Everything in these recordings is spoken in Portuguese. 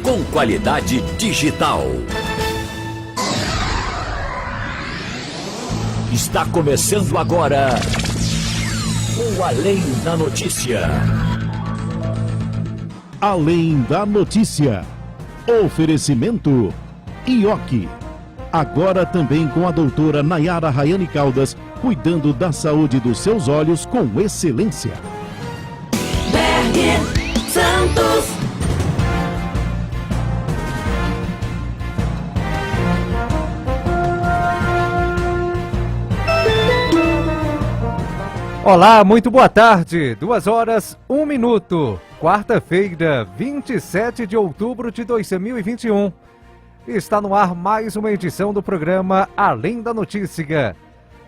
com qualidade digital. Está começando agora o Além da Notícia. Além da Notícia. Oferecimento Ioki. Agora também com a doutora Nayara Rayane Caldas, cuidando da saúde dos seus olhos com excelência. Berg Santos. Olá, muito boa tarde. 2h01. Quarta-feira, 27 de outubro de 2021. Está no ar mais uma edição do programa Além da Notícia.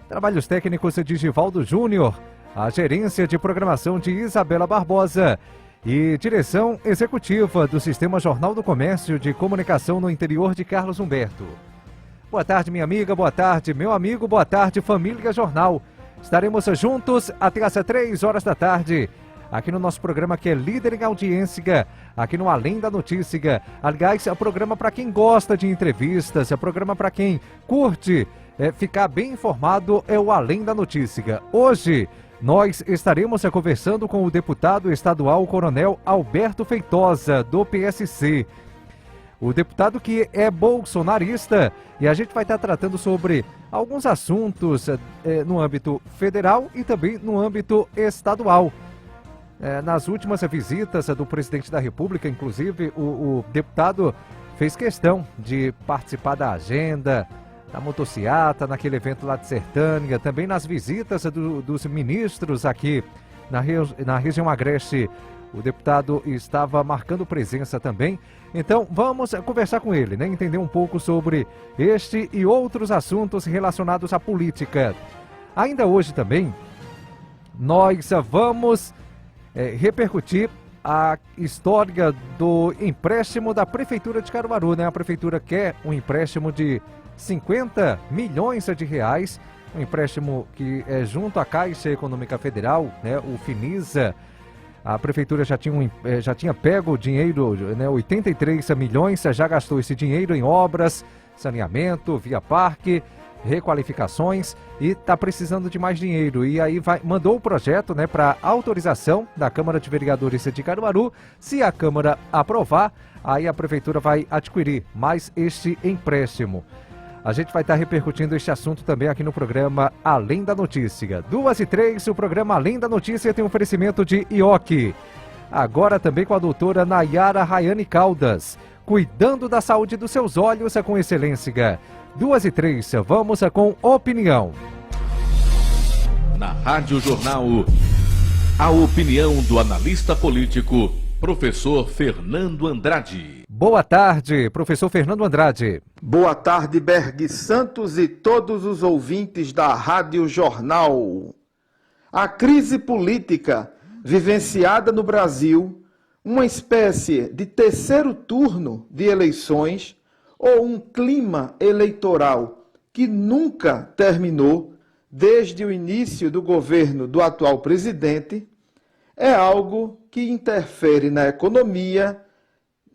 Trabalhos técnicos de Givaldo Júnior, a gerência de programação de Isabela Barbosa e direção executiva do Sistema Jornal do Comércio de Comunicação no interior de Carlos Humberto. Boa tarde, minha amiga, boa tarde, meu amigo, boa tarde, família Jornal. Estaremos juntos até às 3h da tarde. Aqui no nosso programa que é líder em audiência, aqui no Além da Notícia. Aliás, é um programa para quem gosta de entrevistas, é um programa para quem curte ficar bem informado, é o Além da Notícia. Hoje, nós estaremos conversando com o deputado estadual Coronel Alberto Feitosa, do PSC. O deputado que é bolsonarista, e a gente vai estar tratando sobre alguns assuntos no âmbito federal e também no âmbito estadual. Nas últimas visitas do presidente da República, inclusive, o deputado fez questão de participar da agenda, da motociata, naquele evento lá de Sertânia, também nas visitas dos ministros aqui na região agreste. O deputado estava marcando presença também. Então, vamos conversar com ele, entender um pouco sobre este e outros assuntos relacionados à política. Ainda hoje também, nós vamos repercutir a história do empréstimo da Prefeitura de Caruaru, A Prefeitura quer um empréstimo de 50 milhões de reais, um empréstimo que é junto à Caixa Econômica Federal, o Finisa. A Prefeitura já tinha pego o dinheiro, 83 milhões, já gastou esse dinheiro em obras, saneamento, via parque, requalificações e está precisando de mais dinheiro. E aí mandou o projeto para autorização da Câmara de Vereadores de Caruaru. Se a Câmara aprovar, aí a Prefeitura vai adquirir mais este empréstimo. A gente vai estar repercutindo este assunto também aqui no programa Além da Notícia. 2h03, o programa Além da Notícia tem um oferecimento de Ioki. Agora também com a doutora Nayara Rayane Caldas, cuidando da saúde dos seus olhos com excelência. 2h03, vamos com opinião. Na Rádio Jornal, a opinião do analista político, professor Fernando Andrade. Boa tarde, professor Fernando Andrade. Boa tarde, Berg Santos e todos os ouvintes da Rádio Jornal. A crise política vivenciada no Brasil, uma espécie de terceiro turno de eleições ou um clima eleitoral que nunca terminou desde o início do governo do atual presidente, é algo que interfere na economia,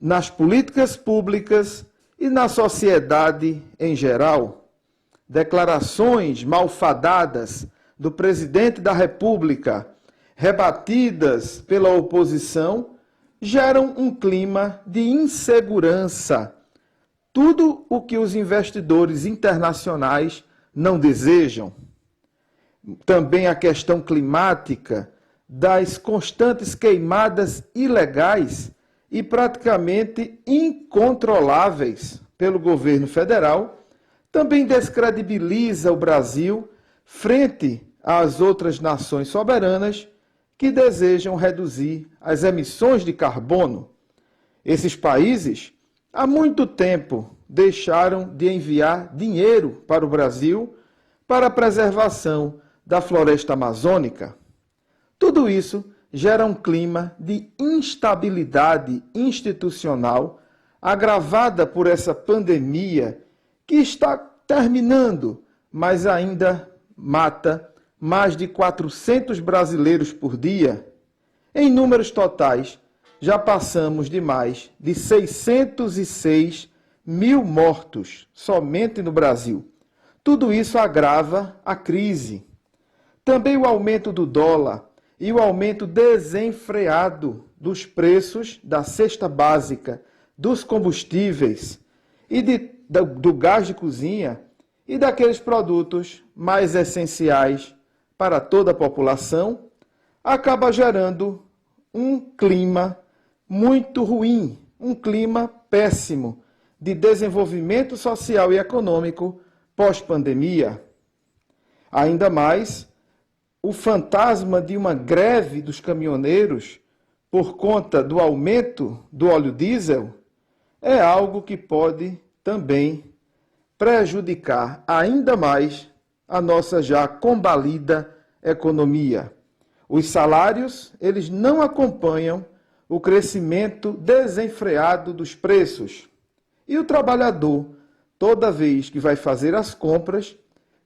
nas políticas públicas e na sociedade em geral. Declarações malfadadas do presidente da República, rebatidas pela oposição, geram um clima de insegurança. Tudo o que os investidores internacionais não desejam. Também a questão climática, das constantes queimadas ilegais e praticamente incontroláveis pelo governo federal, também descredibiliza o Brasil frente às outras nações soberanas que desejam reduzir as emissões de carbono. Esses países, há muito tempo, deixaram de enviar dinheiro para o Brasil para a preservação da floresta amazônica. Tudo isso gera um clima de instabilidade institucional agravada por essa pandemia que está terminando, mas ainda mata mais de 400 brasileiros por dia. Em números totais, já passamos de mais de 606 mil mortos somente no Brasil. Tudo isso agrava a crise. Também o aumento do dólar e o aumento desenfreado dos preços da cesta básica, dos combustíveis e do gás de cozinha e daqueles produtos mais essenciais para toda a população, acaba gerando um clima muito ruim, um clima péssimo de desenvolvimento social e econômico pós-pandemia. Ainda mais, o fantasma de uma greve dos caminhoneiros por conta do aumento do óleo diesel é algo que pode também prejudicar ainda mais a nossa já combalida economia. Os salários, eles não acompanham o crescimento desenfreado dos preços. E o trabalhador, toda vez que vai fazer as compras,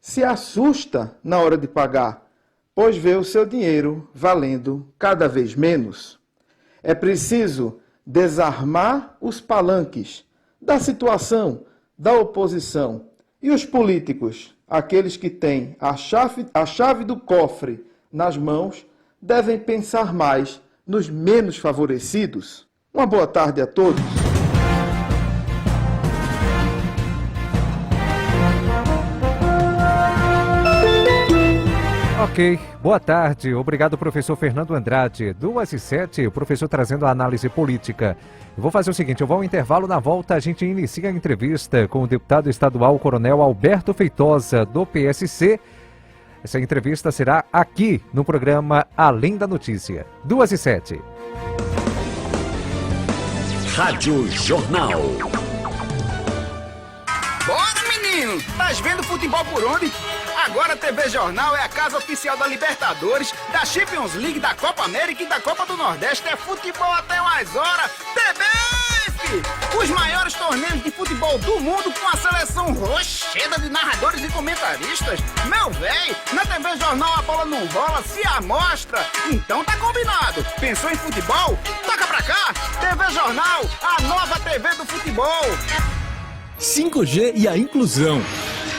se assusta na hora de pagar, pois vê o seu dinheiro valendo cada vez menos. É preciso desarmar os palanques da situação, da oposição. E os políticos, aqueles que têm a chave do cofre nas mãos, devem pensar mais nos menos favorecidos. Uma boa tarde a todos. Ok, boa tarde. Obrigado, professor Fernando Andrade. 2h07, o professor trazendo a análise política. Eu vou fazer o seguinte, eu vou ao intervalo, na volta a gente inicia a entrevista com o deputado estadual Coronel Alberto Feitosa, do PSC. Essa entrevista será aqui no programa Além da Notícia. 2h07. Rádio Jornal. Bora, menino! Tás vendo futebol por onde? Agora a TV Jornal é a casa oficial da Libertadores, da Champions League, da Copa América e da Copa do Nordeste. É futebol até mais horas. TV! Os maiores torneios de futebol do mundo com a seleção rocheda de narradores e comentaristas. Meu véi, na TV Jornal a bola não rola, se amostra. Então tá combinado. Pensou em futebol? Toca pra cá. TV Jornal, a nova TV do futebol. 5G e a inclusão.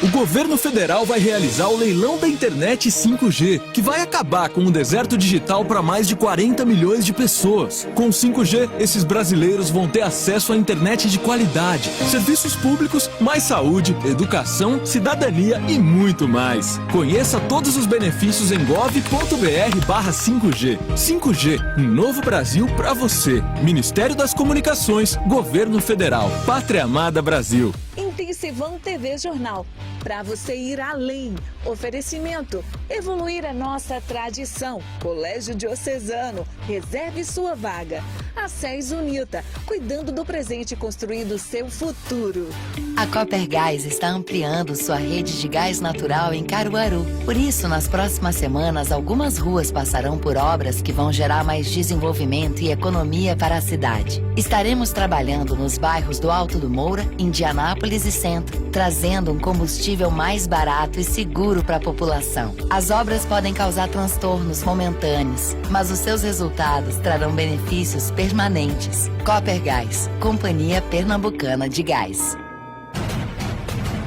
O governo federal vai realizar o leilão da internet 5G, que vai acabar com o deserto digital para mais de 40 milhões de pessoas. Com 5G, esses brasileiros vão ter acesso à internet de qualidade, serviços públicos, mais saúde, educação, cidadania e muito mais. Conheça todos os benefícios em gov.br/5G. 5G, um novo Brasil para você. Ministério das Comunicações, Governo Federal, Pátria Amada Brasil. Intensivão TV Jornal, para você ir além. Oferecimento, evoluir a nossa tradição. Colégio Diocesano, reserve sua vaga. A SES Unita, cuidando do presente e construindo seu futuro. A Copergás está ampliando sua rede de gás natural em Caruaru. Por isso, nas próximas semanas, algumas ruas passarão por obras que vão gerar mais desenvolvimento e economia para a cidade. Estaremos trabalhando nos bairros do Alto do Moura, Indianápolis e Centro, trazendo um combustível mais barato e seguro para a população. As obras podem causar transtornos momentâneos, mas os seus resultados trarão benefícios permanentes. Copergás, Companhia Pernambucana de Gás.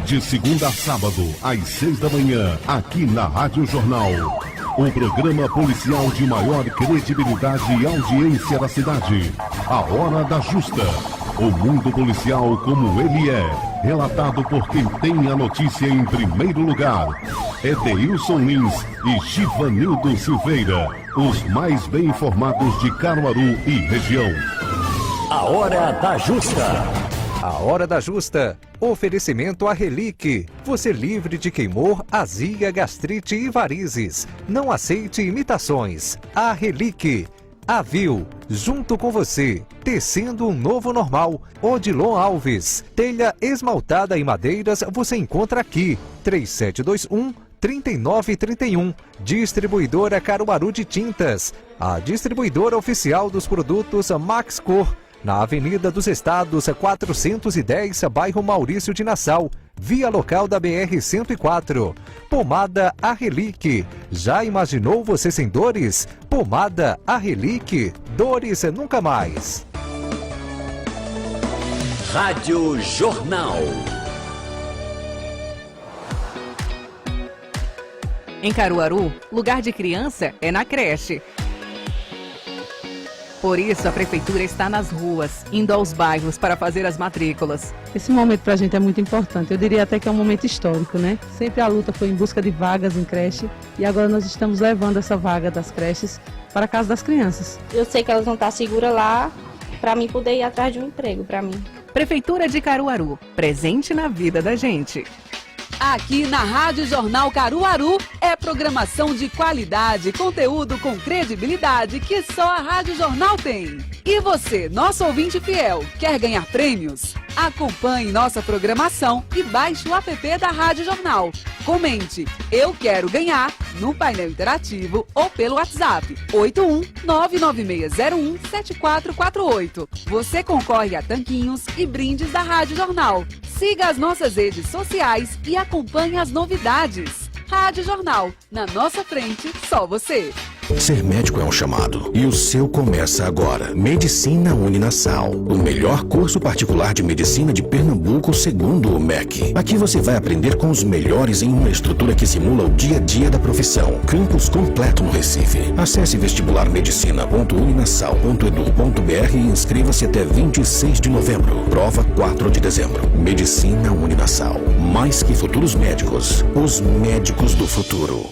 De segunda a sábado, às 6 da manhã, aqui na Rádio Jornal. O programa policial de maior credibilidade e audiência da cidade. A Hora da Justa. O mundo policial como ele é. Relatado por quem tem a notícia em primeiro lugar. Edeilson Lins e Givanildo Silveira. Os mais bem informados de Caruaru e região. A Hora da Justa. A Hora da Justa. Oferecimento a Relique. Você livre de queimor, azia, gastrite e varizes. Não aceite imitações. A Relique. Avil, junto com você, tecendo um novo normal. Odilon Alves, telha esmaltada e madeiras você encontra aqui. 3721-3931. Distribuidora Caruaru de Tintas. A distribuidora oficial dos produtos Max Cor. Na Avenida dos Estados, 410, bairro Maurício de Nassau. via local da BR-104. Pomada Arrelic. Já imaginou você sem dores? Pomada Arrelic. Dores nunca mais. Rádio Jornal. Em Caruaru, lugar de criança é na creche. Por isso, a Prefeitura está nas ruas, indo aos bairros para fazer as matrículas. Esse momento para a gente é muito importante. Eu diria até que é um momento histórico, né? Sempre a luta foi em busca de vagas em creche e agora nós estamos levando essa vaga das creches para a casa das crianças. Eu sei que elas vão estar seguras lá para mim poder ir atrás de um emprego para mim. Prefeitura de Caruaru, presente na vida da gente. Aqui na Rádio Jornal Caruaru é programação de qualidade, conteúdo com credibilidade que só a Rádio Jornal tem. E você, nosso ouvinte fiel, quer ganhar prêmios? Acompanhe nossa programação e baixe o app da Rádio Jornal. Comente "Eu quero ganhar" no painel interativo ou pelo WhatsApp 81-99601-7448. Você concorre a tanquinhos e brindes da Rádio Jornal. Siga as nossas redes sociais e acompanhe as novidades. Rádio Jornal, na nossa frente, só você. Ser médico é um chamado e o seu começa agora. Medicina Uninasal, o melhor curso particular de medicina de Pernambuco segundo o MEC. Aqui você vai aprender com os melhores em uma estrutura que simula o dia a dia da profissão. Campus completo no Recife. Acesse vestibularmedicina.uninasal.edu.br e inscreva-se até 26 de novembro. Prova 4 de dezembro. Medicina Uninasal. Mais que futuros médicos, os médicos do futuro.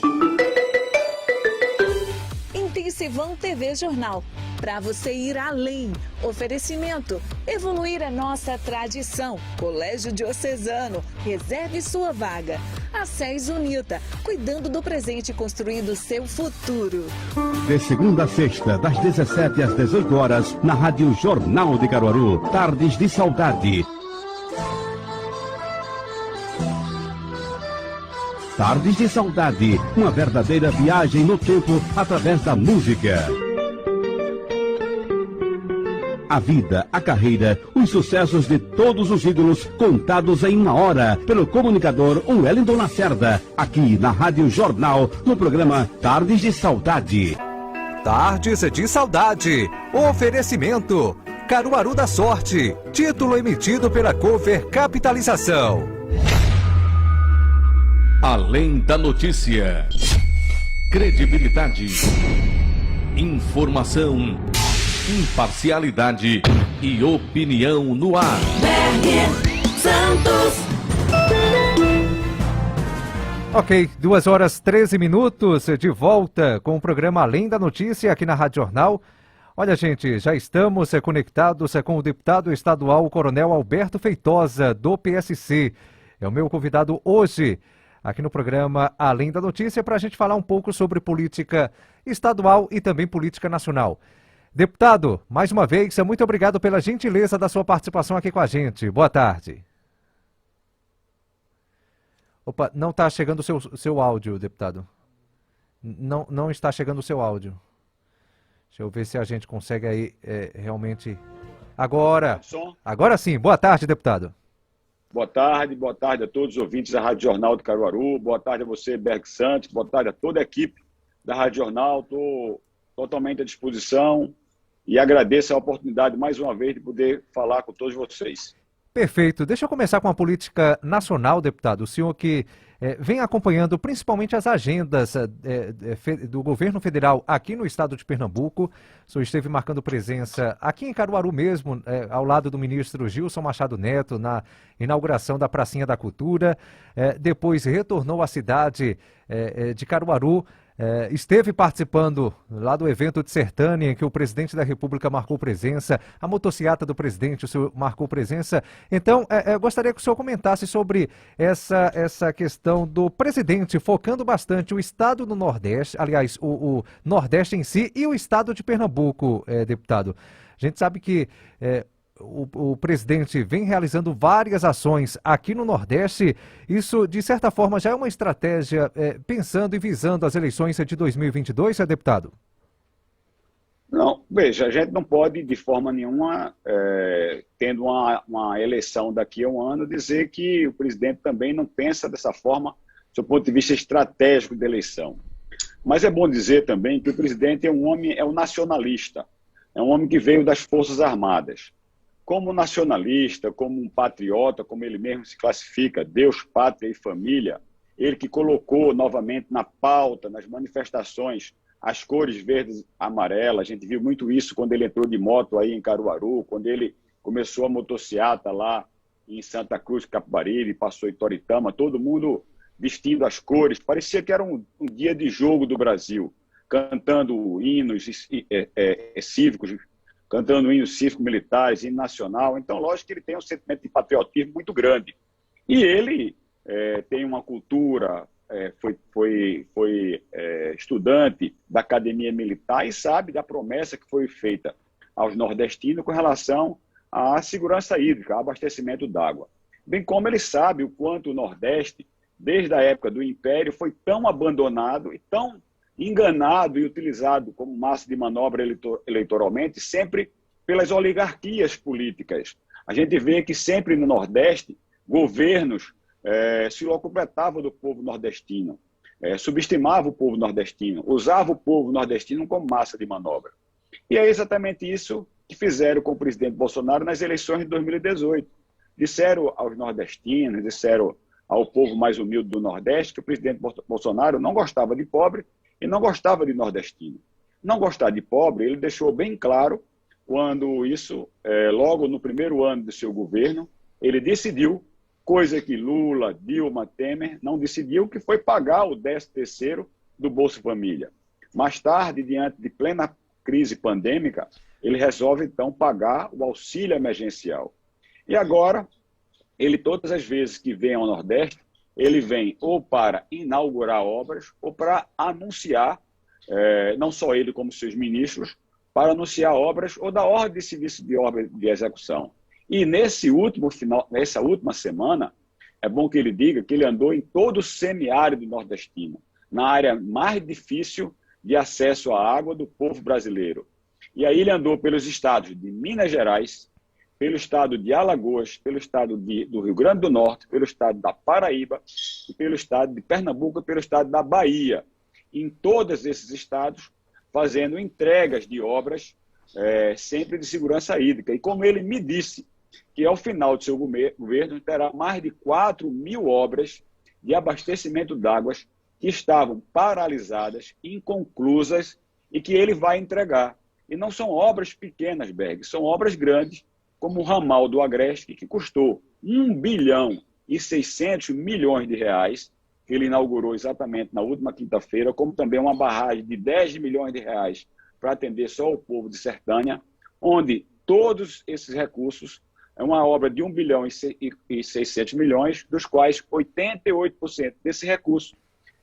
Intensivão TV Jornal, para você ir além. Oferecimento, evoluir a nossa tradição. Colégio Diocesano, reserve sua vaga. A SES Unita, cuidando do presente, construindo seu futuro. De segunda a sexta, das 17 às 18 horas, na Rádio Jornal de Caruaru, Tardes de Saudade. Tardes de Saudade, uma verdadeira viagem no tempo através da música. A vida, a carreira, os sucessos de todos os ídolos contados em uma hora pelo comunicador Wellington Lacerda, aqui na Rádio Jornal, no programa Tardes de Saudade. Tardes de Saudade. Oferecimento Caruaru da Sorte. Título emitido pela Cover Capitalização. Além da notícia, credibilidade, informação, imparcialidade e opinião no ar. Santos. Ok, 2h13, de volta com o programa Além da Notícia aqui na Rádio Jornal. Olha, gente, já estamos conectados com o deputado estadual, o Coronel Alberto Feitosa, do PSC. É o meu convidado hoje aqui no programa Além da Notícia, para a gente falar um pouco sobre política estadual e também política nacional. Deputado, mais uma vez, muito obrigado pela gentileza da sua participação aqui com a gente. Boa tarde. Opa, não está chegando o seu áudio, deputado. Não está chegando o seu áudio. Deixa eu ver se a gente consegue aí realmente... Agora sim. Boa tarde, deputado. Boa tarde a todos os ouvintes da Rádio Jornal de Caruaru, boa tarde a você, Berg Santos, boa tarde a toda a equipe da Rádio Jornal, estou totalmente à disposição e agradeço a oportunidade mais uma vez de poder falar com todos vocês. Perfeito. Deixa eu começar com a política nacional, deputado. O senhor que vem acompanhando principalmente as agendas do governo federal aqui no estado de Pernambuco. O senhor esteve marcando presença aqui em Caruaru mesmo, ao lado do ministro Gilson Machado Neto, na inauguração da Pracinha da Cultura. Depois retornou à cidade de Caruaru. Esteve participando lá do evento de Sertânia, em que o presidente da República marcou presença, a motociata do presidente, o senhor marcou presença. Então, gostaria que o senhor comentasse sobre essa questão do presidente, focando bastante o estado do Nordeste, aliás, o Nordeste em si e o estado de Pernambuco, deputado. A gente sabe que o presidente vem realizando várias ações aqui no Nordeste. Isso, de certa forma, já é uma estratégia pensando e visando as eleições de 2022, deputado? Não, veja, a gente não pode, de forma nenhuma, tendo uma eleição daqui a um ano, dizer que o presidente também não pensa dessa forma, do ponto de vista estratégico da eleição. Mas é bom dizer também que o presidente é um nacionalista, é um homem que veio das Forças Armadas. Como nacionalista, como um patriota, como ele mesmo se classifica, Deus, pátria e família, ele que colocou novamente na pauta, nas manifestações, as cores verdes e amarelas. A gente viu muito isso quando ele entrou de moto aí em Caruaru, quando ele começou a motociata lá em Santa Cruz, Capibaribe, passou em Toritama, todo mundo vestindo as cores. Parecia que era um dia de jogo do Brasil, cantando hinos cívicos, cantando hinos cívico-militares, hino nacional. Então, lógico que ele tem um sentimento de patriotismo muito grande. E ele tem uma cultura, foi estudante da Academia Militar e sabe da promessa que foi feita aos nordestinos com relação à segurança hídrica, ao abastecimento d'água. Bem como ele sabe o quanto o Nordeste, desde a época do Império, foi tão abandonado e tão enganado e utilizado como massa de manobra eleitoralmente, sempre pelas oligarquias políticas. A gente vê que sempre no Nordeste, governos se locupletavam do povo nordestino, subestimavam o povo nordestino, usavam o povo nordestino como massa de manobra. E é exatamente isso que fizeram com o presidente Bolsonaro nas eleições de 2018. Disseram aos nordestinos, disseram ao povo mais humilde do Nordeste que o presidente Bolsonaro não gostava de pobre e não gostava de nordestino. Não gostar de pobre, ele deixou bem claro quando isso, logo no primeiro ano do seu governo, ele decidiu, coisa que Lula, Dilma, Temer não decidiu, que foi pagar o 13º do Bolsa Família. Mais tarde, diante de plena crise pandêmica, ele resolve então pagar o auxílio emergencial. E agora, ele todas as vezes que vem ao Nordeste, ele vem ou para inaugurar obras ou para anunciar, não só ele como seus ministros, para anunciar obras ou dar ordem de serviço de obra de execução. E nessa última semana, é bom que ele diga que ele andou em todo o semiárido nordestino, na área mais difícil de acesso à água do povo brasileiro. E aí ele andou pelos estados de Minas Gerais, pelo estado de Alagoas, pelo estado do Rio Grande do Norte, pelo estado da Paraíba, e pelo estado de Pernambuco e pelo estado da Bahia. Em todos esses estados, fazendo entregas de obras sempre de segurança hídrica. E como ele me disse, que ao final do seu governo terá mais de 4.000 obras de abastecimento d'água que estavam paralisadas, inconclusas e que ele vai entregar. E não são obras pequenas, Berg, são obras grandes, como o ramal do Agreste, que custou 1 bilhão e 600 milhões de reais, que ele inaugurou exatamente na última quinta-feira, como também uma barragem de 10 milhões de reais para atender só o povo de Sertânia, onde todos esses recursos é uma obra de 1 bilhão e 600 milhões, dos quais 88% desse recurso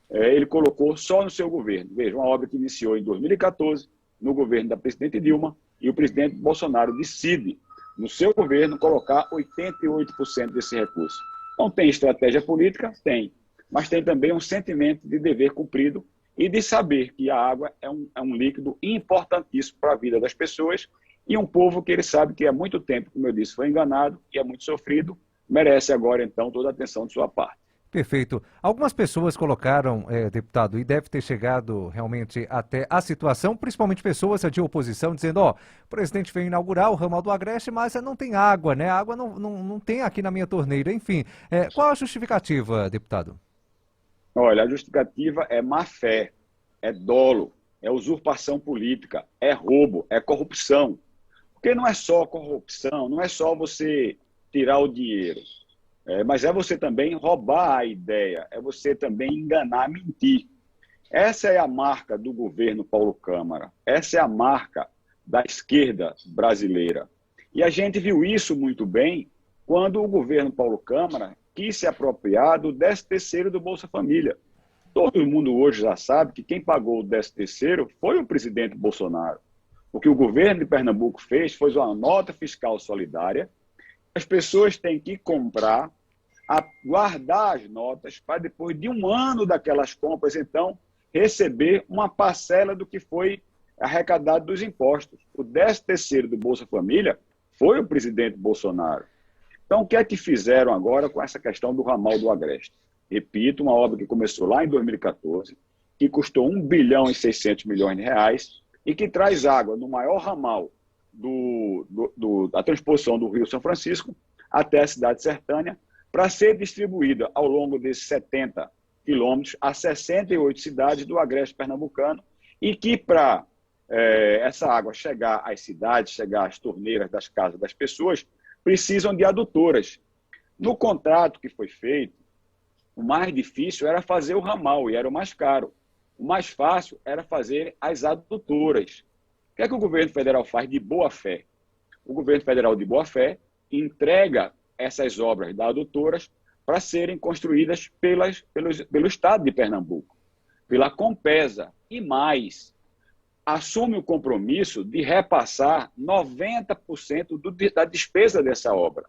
ele colocou só no seu governo. Veja, uma obra que iniciou em 2014, no governo da presidente Dilma, e o presidente Bolsonaro decide, no seu governo, colocar 88% desse recurso. Não tem estratégia política? Tem. Mas tem também um sentimento de dever cumprido e de saber que a água é um líquido importantíssimo para a vida das pessoas e um povo que ele sabe que há muito tempo, como eu disse, foi enganado e é muito sofrido, merece agora, então, toda a atenção de sua parte. Perfeito. Algumas pessoas colocaram, deputado, e deve ter chegado realmente até a situação, principalmente pessoas de oposição, dizendo, o presidente veio inaugurar o ramal do Agreste, mas não tem água, né? A água não tem aqui na minha torneira. Enfim, qual a justificativa, deputado? Olha, a justificativa é má fé, é dolo, é usurpação política, é roubo, é corrupção. Porque não é só corrupção, não é só você tirar o dinheiro. Mas é você também roubar a ideia, é você também enganar, mentir. Essa é a marca do governo Paulo Câmara, essa é a marca da esquerda brasileira. E a gente viu isso muito bem quando o governo Paulo Câmara quis se apropriar do 13º do Bolsa Família. Todo mundo hoje já sabe que quem pagou o 13º foi o presidente Bolsonaro. O que o governo de Pernambuco fez foi uma nota fiscal solidária. As pessoas têm que comprar, guardar as notas para depois de um ano daquelas compras, então, receber uma parcela do que foi arrecadado dos impostos. O 13º do Bolsa Família foi o presidente Bolsonaro. Então, o que é que fizeram agora com essa questão do ramal do Agreste? Repito, uma obra que começou lá em 2014, que custou 1 bilhão e 600 milhões de reais e que traz água no maior ramal da transposição do Rio São Francisco até a cidade sertânia, para ser distribuída ao longo desses 70 quilômetros a 68 cidades do Agreste pernambucano, e que para essa água chegar às cidades, chegar às torneiras das casas das pessoas, precisam de adutoras. No contrato que foi feito, o mais difícil era fazer o ramal, e era o mais caro. O mais fácil era fazer as adutoras. O que é que o governo federal faz de boa fé? O governo federal de boa fé entrega essas obras das adutoras para serem construídas pelo Estado de Pernambuco, pela Compesa, e mais, assume o compromisso de repassar 90% da despesa dessa obra.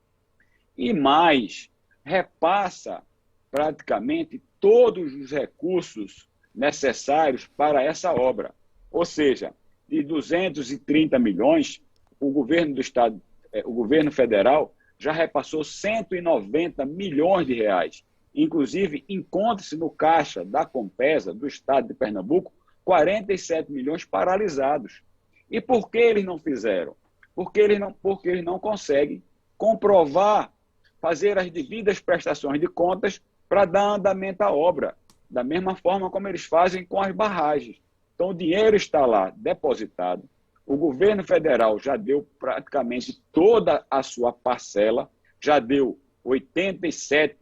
E mais, repassa praticamente todos os recursos necessários para essa obra. Ou seja, de 230 milhões, o governo do Estado, o governo federal, já repassou 190 milhões de reais. Inclusive, encontra-se no caixa da Compesa, do Estado de Pernambuco, 47 milhões paralisados. E por que eles não fizeram? Porque eles não conseguem comprovar, fazer as devidas prestações de contas para dar andamento à obra, da mesma forma como eles fazem com as barragens. Então, o dinheiro está lá depositado, o governo federal já deu praticamente toda a sua parcela, já deu 87,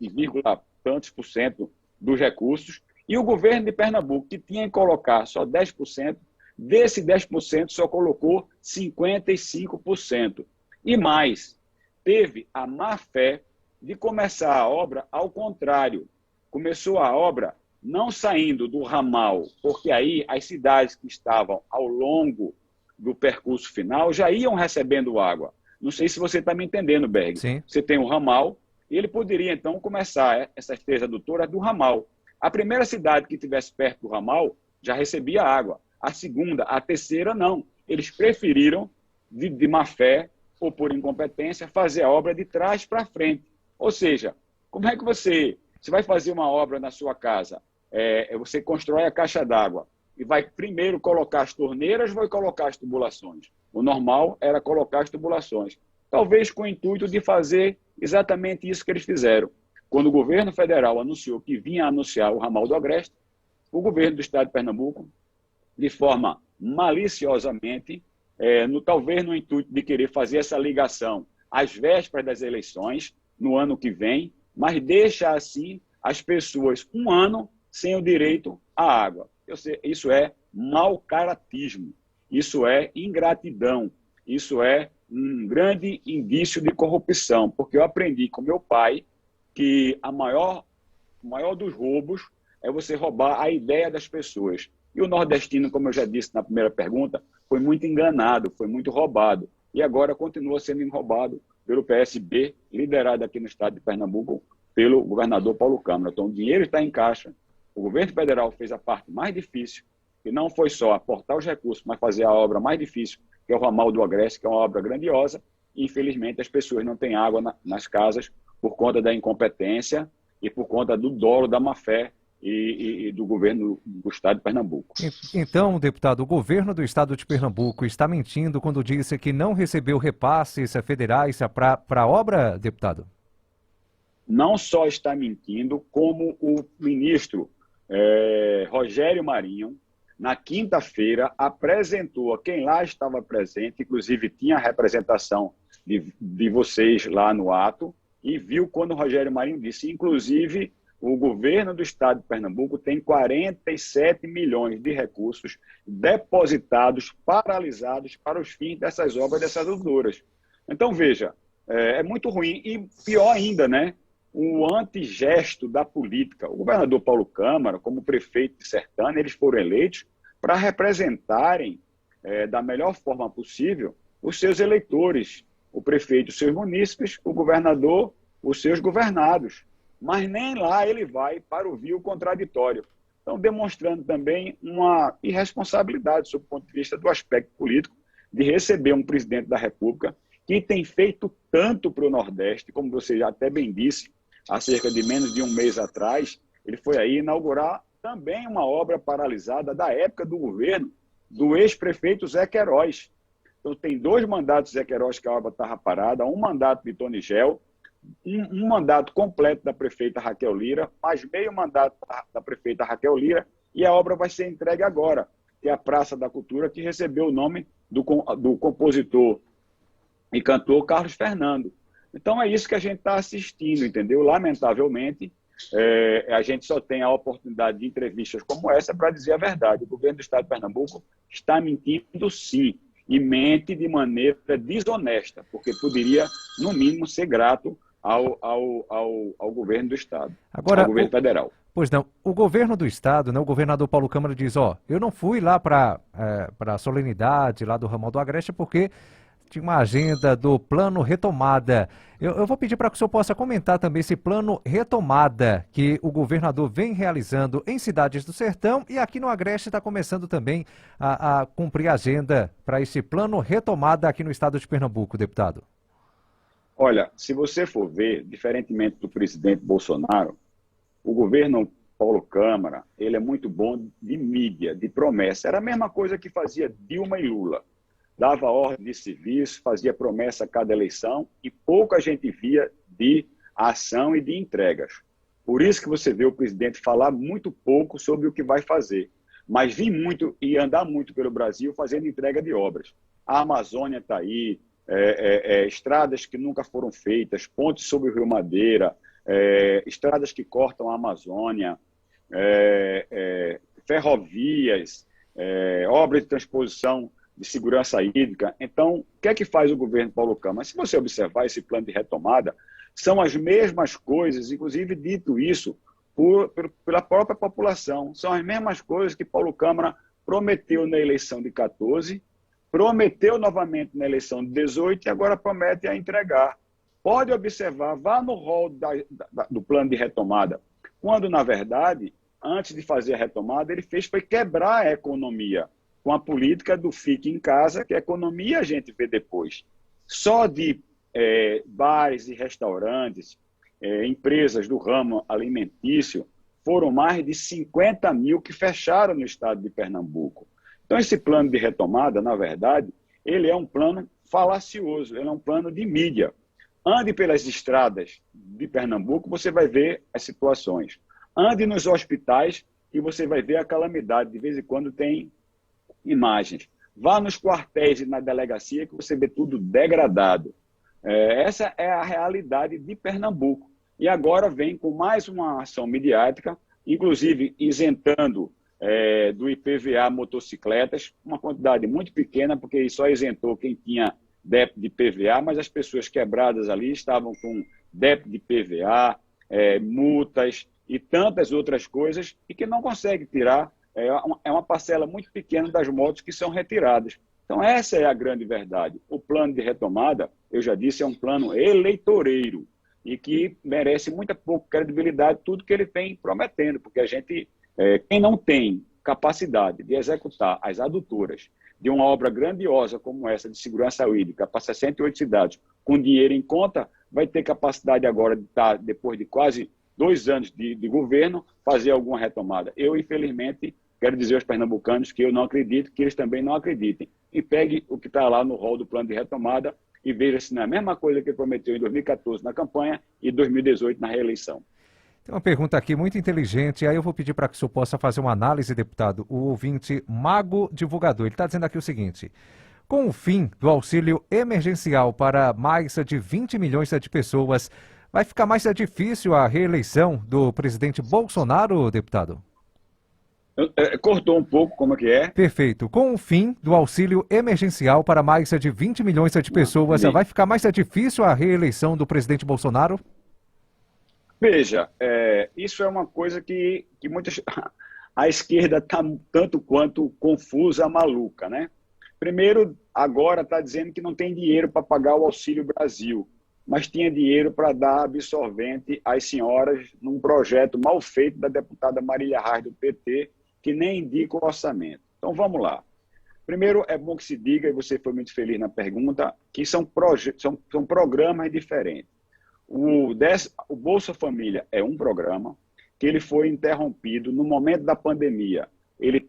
tantos por cento dos recursos, e o governo de Pernambuco, que tinha que colocar só 10%, desse 10% só colocou 55%. E mais, teve a má fé de começar a obra ao contrário. Começou a obra não saindo do ramal, porque aí as cidades que estavam ao longo do percurso final já iam recebendo água. Não sei se você está me entendendo, Berg. Sim. Você tem um ramal, e ele poderia, então, começar essas 3 adutoras do ramal. A primeira cidade que estivesse perto do ramal já recebia água. A segunda, a terceira, não. Eles preferiram, de má fé ou por incompetência, fazer a obra de trás para frente. Ou seja, como é que você vai fazer uma obra na sua casa? Você constrói a caixa d'água e vai primeiro colocar as torneiras ou vai colocar as tubulações? O normal era colocar as tubulações. Talvez com o intuito de fazer exatamente isso que eles fizeram. Quando o governo federal anunciou que vinha anunciar o ramal do Agreste, o governo do Estado de Pernambuco, de forma maliciosamente, talvez no intuito de querer fazer essa ligação às vésperas das eleições, no ano que vem, mas deixa assim as pessoas um ano sem o direito à água. Isso é mau caratismo, isso é ingratidão, isso é um grande indício de corrupção, porque eu aprendi com meu pai que o maior dos roubos é você roubar a ideia das pessoas. E o nordestino, como eu já disse na primeira pergunta, foi muito enganado, foi muito roubado. E agora continua sendo roubado pelo PSB, liderado aqui no estado de Pernambuco pelo governador Paulo Câmara. Então, o dinheiro está em caixa. O governo federal fez a parte mais difícil, que não foi só aportar os recursos, mas fazer a obra mais difícil, que é o ramal do Agreste, que é uma obra grandiosa. E, infelizmente, as pessoas não têm água nas casas por conta da incompetência e por conta do dolo, da má-fé e do governo do estado de Pernambuco. Então, deputado, o governo do estado de Pernambuco está mentindo quando disse que não recebeu repasses federais para a obra, deputado? Não só está mentindo, como o ministro Rogério Marinho, na quinta-feira, apresentou a quem lá estava presente, inclusive tinha a representação de vocês lá no ato, e viu quando o Rogério Marinho disse, inclusive, o governo do estado de Pernambuco tem 47 milhões de recursos depositados, paralisados para os fins dessas obras, dessas adutoras. Então, veja, é muito ruim. E pior ainda, né? O antigesto da política. O governador Paulo Câmara, como prefeito de Sertânia, eles foram eleitos para representarem da melhor forma possível os seus eleitores, o prefeito, os seus munícipes, o governador, os seus governados. Mas nem lá ele vai para ouvir o contraditório. estão demonstrando também uma irresponsabilidade, sob o ponto de vista do aspecto político, de receber um presidente da República que tem feito tanto para o Nordeste, como você já até bem disse, há cerca de menos de um mês atrás, ele foi aí inaugurar também uma obra paralisada da época do governo do ex-prefeito Zé Queiroz. Então, tem 2 mandatos de Zé Queiroz que a obra estava parada, um mandato de Tony Gel, um mandato completo da prefeita Raquel Lira, mais meio mandato da prefeita Raquel Lira, e a obra vai ser entregue agora, que é a Praça da Cultura, que recebeu o nome do compositor e cantor Carlos Fernando. Então, é isso que a gente está assistindo, entendeu? Lamentavelmente, a gente só tem a oportunidade de entrevistas como essa para dizer a verdade. O governo do estado de Pernambuco está mentindo, sim, e mente de maneira desonesta, porque poderia, no mínimo, ser grato ao governo do estado, agora, ao governo federal. Pois não, o governo do estado, né, o governador Paulo Câmara diz, eu não fui lá para a solenidade lá do ramal do Agreste porque tinha uma agenda do plano Retomada. Eu vou pedir para que o senhor possa comentar também esse plano Retomada que o governador vem realizando em cidades do Sertão e aqui no Agreste está começando também a cumprir a agenda para esse plano Retomada aqui no estado de Pernambuco, deputado. Olha, se você for ver, diferentemente do presidente Bolsonaro, o governo Paulo Câmara, ele é muito bom de mídia, de promessa. Era a mesma coisa que fazia Dilma e Lula. Dava ordem de serviço, fazia promessa a cada eleição e pouca gente via de ação e de entregas. Por isso que você vê o presidente falar muito pouco sobre o que vai fazer, mas vir muito e andar muito pelo Brasil fazendo entrega de obras. A Amazônia está aí, estradas que nunca foram feitas, pontes sobre o Rio Madeira, estradas que cortam a Amazônia, ferrovias, obras de transposição de segurança hídrica. Então, o que é que faz o governo Paulo Câmara? Se você observar esse plano de retomada, são as mesmas coisas, inclusive dito isso pela própria população, são as mesmas coisas que Paulo Câmara prometeu na eleição de 14, prometeu novamente na eleição de 18 e agora promete a entregar. Pode observar, vá no rol do plano de retomada, quando, na verdade, antes de fazer a retomada, ele foi quebrar a economia, com a política do fique em casa, que a economia a gente vê depois. Só de bares e restaurantes, empresas do ramo alimentício, foram mais de 50 mil que fecharam no estado de Pernambuco. Então, esse plano de retomada, na verdade, ele é um plano falacioso, ele é um plano de mídia. Ande pelas estradas de Pernambuco, você vai ver as situações. Ande nos hospitais e você vai ver a calamidade. De vez em quando tem imagens. Vá nos quartéis e na delegacia que você vê tudo degradado. Essa é a realidade de Pernambuco. E agora vem com mais uma ação midiática, inclusive isentando do IPVA motocicletas, uma quantidade muito pequena, porque só isentou quem tinha débito de PVA, mas as pessoas quebradas ali estavam com débito de PVA, multas e tantas outras coisas, e que não consegue tirar. É uma parcela muito pequena das motos que são retiradas. Então, essa é a grande verdade. O plano de retomada, eu já disse, é um plano eleitoreiro e que merece muita pouca credibilidade tudo que ele vem prometendo, porque a gente, quem não tem capacidade de executar as adutoras de uma obra grandiosa como essa de segurança hídrica para 68 cidades, com dinheiro em conta, vai ter capacidade agora de estar, depois de quase 2 anos de governo, fazer alguma retomada. Eu, infelizmente, quero dizer aos pernambucanos que eu não acredito, que eles também não acreditem. E pegue o que está lá no rol do plano de retomada e veja se não é a mesma coisa que ele prometeu em 2014 na campanha e 2018 na reeleição. Tem uma pergunta aqui muito inteligente, aí eu vou pedir para que o senhor possa fazer uma análise, deputado. O ouvinte Mago Divulgador, ele está dizendo aqui o seguinte: com o fim do auxílio emergencial para mais de 20 milhões de pessoas, vai ficar mais difícil a reeleição do presidente Bolsonaro, deputado? Cortou um pouco, como é que é? Perfeito. Com o fim do auxílio emergencial para mais de 20 milhões de pessoas, vai ficar mais difícil a reeleição do presidente Bolsonaro? Veja, isso é uma coisa que muitas... a esquerda está tanto quanto confusa, maluca, né? Primeiro, agora está dizendo que não tem dinheiro para pagar o Auxílio Brasil. mas tinha dinheiro para dar absorvente às senhoras num projeto mal feito da deputada Marília Reis do PT, que nem indica o orçamento. Então vamos lá. Primeiro, é bom que se diga, e você foi muito feliz na pergunta, que são programas diferentes. O Bolsa Família é um programa que ele foi interrompido no momento da pandemia. Ele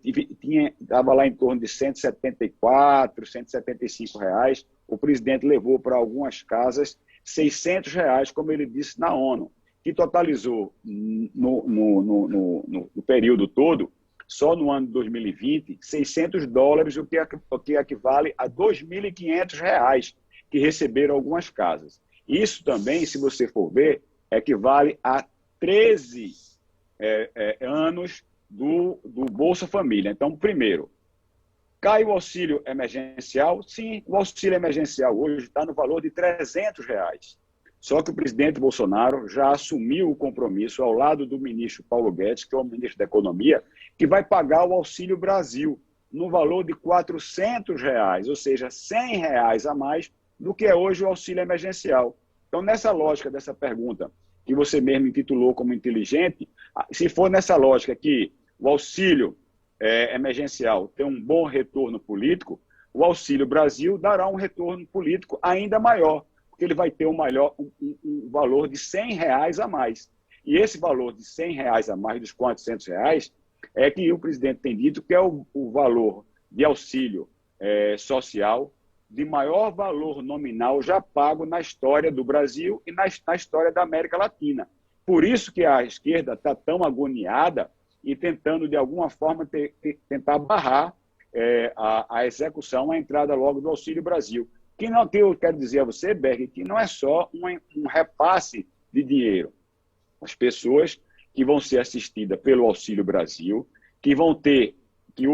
estava lá em torno de R$174, R$175. O presidente levou para algumas casas R$600, como ele disse na ONU, que totalizou no período todo, só no ano de 2020, $600, o que equivale a R$2.500 que receberam algumas casas. Isso também, se você for ver, equivale a 13 anos do Bolsa Família. Então, primeiro, cai o auxílio emergencial? Sim, o auxílio emergencial hoje está no valor de R$300. Só que o presidente Bolsonaro já assumiu o compromisso ao lado do ministro Paulo Guedes, que é o ministro da Economia, que vai pagar o Auxílio Brasil no valor de R$400, ou seja, R$100 a mais do que é hoje o auxílio emergencial. Então, nessa lógica dessa pergunta, que você mesmo intitulou como inteligente, se for nessa lógica que o auxílio emergencial tem um bom retorno político, o Auxílio Brasil dará um retorno político ainda maior, porque ele vai ter um valor de R$100 a mais. E esse valor de R$100 a mais dos R$400 é que o presidente tem dito que é o valor de auxílio social de maior valor nominal já pago na história do Brasil e na história da América Latina. Por isso que a esquerda está tão agoniada e tentando, de alguma forma, tentar barrar a execução, a entrada logo do Auxílio Brasil. Que eu quero dizer a você, Berg, que não é só um repasse de dinheiro. As pessoas que vão ser assistidas pelo Auxílio Brasil, que vão ter, que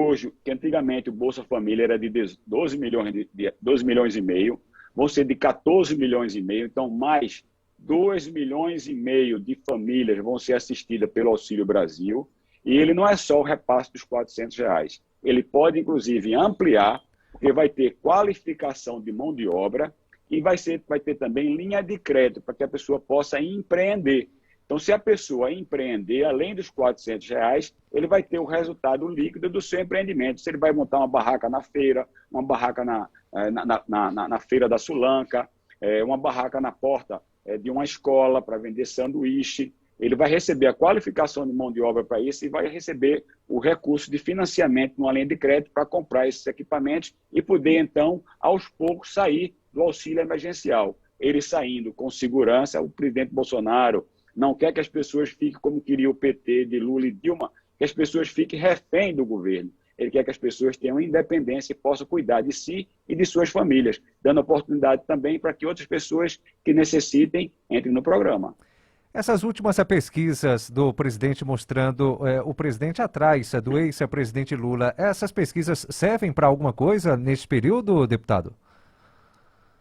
antigamente o Bolsa Família era de 12 milhões e meio, vão ser de 14 milhões e meio, então mais 2 milhões e meio de famílias vão ser assistidas pelo Auxílio Brasil, e ele não é só o repasse dos R$400. Ele pode, inclusive, ampliar, porque vai ter qualificação de mão de obra e vai ter também linha de crédito para que a pessoa possa empreender. Então, se a pessoa empreender, além dos R$400, ele vai ter o resultado líquido do seu empreendimento. Se ele vai montar uma barraca na feira, uma barraca na feira da Sulanca, uma barraca na porta de uma escola para vender sanduíche, ele vai receber a qualificação de mão de obra para isso e vai receber o recurso de financiamento numa linha de crédito para comprar esses equipamentos e poder, então, aos poucos, sair do auxílio emergencial. Ele saindo com segurança, o presidente Bolsonaro não quer que as pessoas fiquem como queria o PT de Lula e Dilma, que as pessoas fiquem refém do governo. Ele quer que as pessoas tenham independência e possam cuidar de si e de suas famílias, dando oportunidade também para que outras pessoas que necessitem entrem no programa. Essas últimas pesquisas do presidente mostrando o presidente atrás do ex-presidente Lula, essas pesquisas servem para alguma coisa neste período, deputado?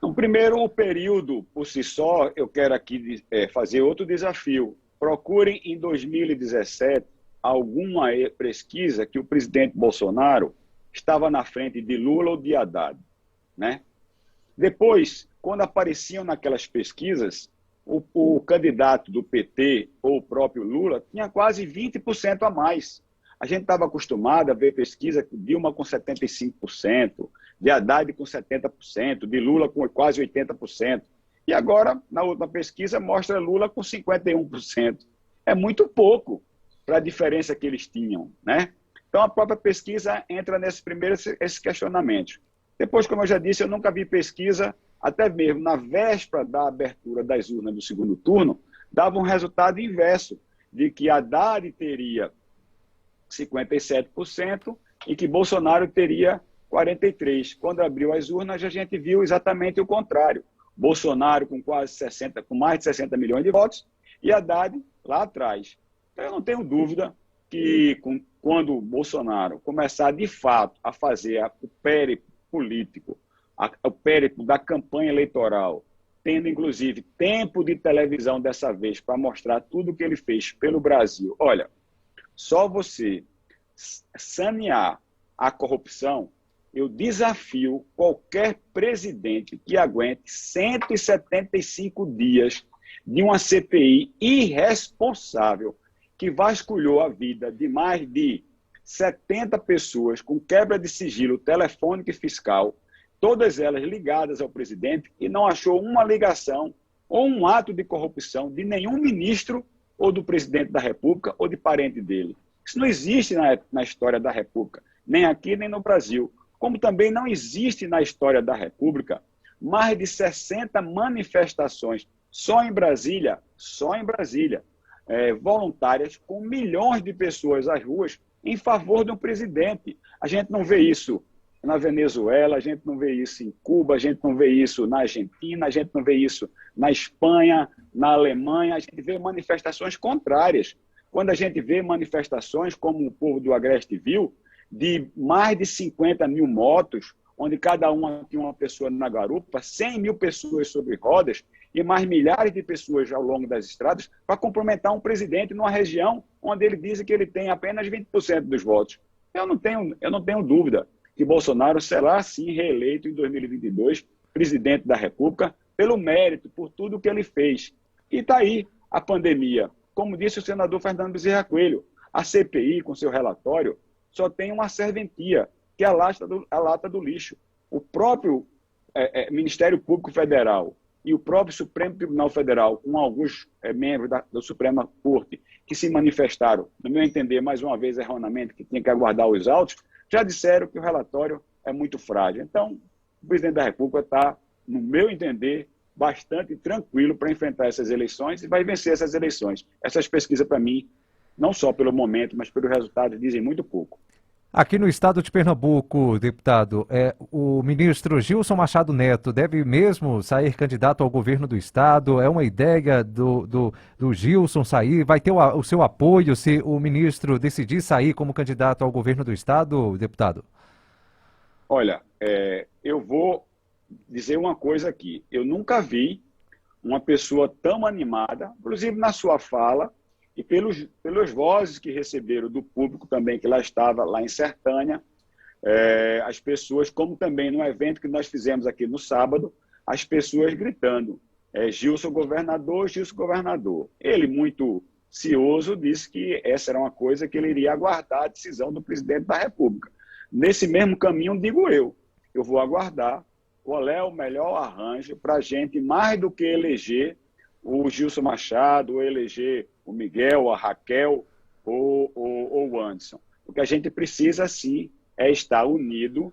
No primeiro período, por si só, eu quero aqui fazer outro desafio. Procurem em 2017 alguma pesquisa que o presidente Bolsonaro estava na frente de Lula ou de Haddad, né? Depois, quando apareciam naquelas pesquisas, o candidato do PT ou o próprio Lula tinha quase 20% a mais. A gente estava acostumado a ver pesquisa de Dilma com 75%, de Haddad com 70%, de Lula com quase 80%. E agora, na última pesquisa, mostra Lula com 51%. É muito pouco para a diferença que eles tinham, né? Então, a própria pesquisa entra nesse primeiro esse questionamento. Depois, como eu já disse, eu nunca vi pesquisa, até mesmo na véspera da abertura das urnas do segundo turno, dava um resultado inverso, de que Haddad teria 57% e que Bolsonaro teria 43%. Quando abriu as urnas, a gente viu exatamente o contrário. Bolsonaro com com mais de 60 milhões de votos e Haddad lá atrás. Então, eu não tenho dúvida que quando Bolsonaro começar de fato a fazer o périplo político, o périplo da campanha eleitoral, tendo inclusive tempo de televisão dessa vez para mostrar tudo o que ele fez pelo Brasil. Olha, só você sanear a corrupção, Eu desafio qualquer presidente que aguente 175 dias de uma CPI irresponsável que vasculhou a vida de mais de 70 pessoas com quebra de sigilo telefônico e fiscal, todas elas ligadas ao presidente, e não achou uma ligação ou um ato de corrupção de nenhum ministro ou do presidente da República ou de parente dele. Isso não existe na história da República, nem aqui nem no Brasil. Como também não existe na história da República mais de 60 manifestações só em Brasília, voluntárias, com milhões de pessoas às ruas em favor de um presidente. A gente não vê isso na Venezuela, a gente não vê isso em Cuba, a gente não vê isso na Argentina, a gente não vê isso na Espanha, na Alemanha, a gente vê manifestações contrárias. Quando a gente vê manifestações como o povo do Agreste viu, de mais de 50 mil motos, onde cada uma tinha uma pessoa na garupa, 100 mil pessoas sobre rodas e mais milhares de pessoas ao longo das estradas para cumprimentar um presidente numa região onde ele diz que ele tem apenas 20% dos votos. Eu não tenho dúvida que Bolsonaro será, sim, reeleito em 2022, presidente da República, pelo mérito, por tudo que ele fez. E está aí a pandemia. Como disse o senador Fernando Bezerra Coelho, a CPI, com seu relatório, só tem uma serventia, que é a lata do lixo. O próprio Ministério Público Federal e o próprio Supremo Tribunal Federal, com alguns membros da Suprema Corte, que se manifestaram, no meu entender, mais uma vez erroneamente, que tinha que aguardar os autos, já disseram que o relatório é muito frágil. Então, o presidente da República está, no meu entender, bastante tranquilo para enfrentar essas eleições e vai vencer essas eleições. Essas pesquisas, para mim, não só pelo momento, mas pelos resultados, dizem muito pouco. Aqui no estado de Pernambuco, deputado, o ministro Gilson Machado Neto deve mesmo sair candidato ao governo do estado? É uma ideia do Gilson sair? Vai ter o seu apoio se o ministro decidir sair como candidato ao governo do estado, deputado? Olha, eu vou dizer uma coisa aqui. Eu nunca vi uma pessoa tão animada, inclusive na sua fala, e pelas vozes que receberam do público também, que lá estava, lá em Sertânia, as pessoas, como também no evento que nós fizemos aqui no sábado, as pessoas gritando, Gilson governador, Gilson governador. Ele, muito cioso, disse que essa era uma coisa que ele iria aguardar a decisão do presidente da República. Nesse mesmo caminho, digo eu vou aguardar qual é o melhor arranjo para a gente, mais do que eleger o Gilson Machado, ou eleger o Miguel, a Raquel ou o Anderson. O que a gente precisa, sim, é estar unido,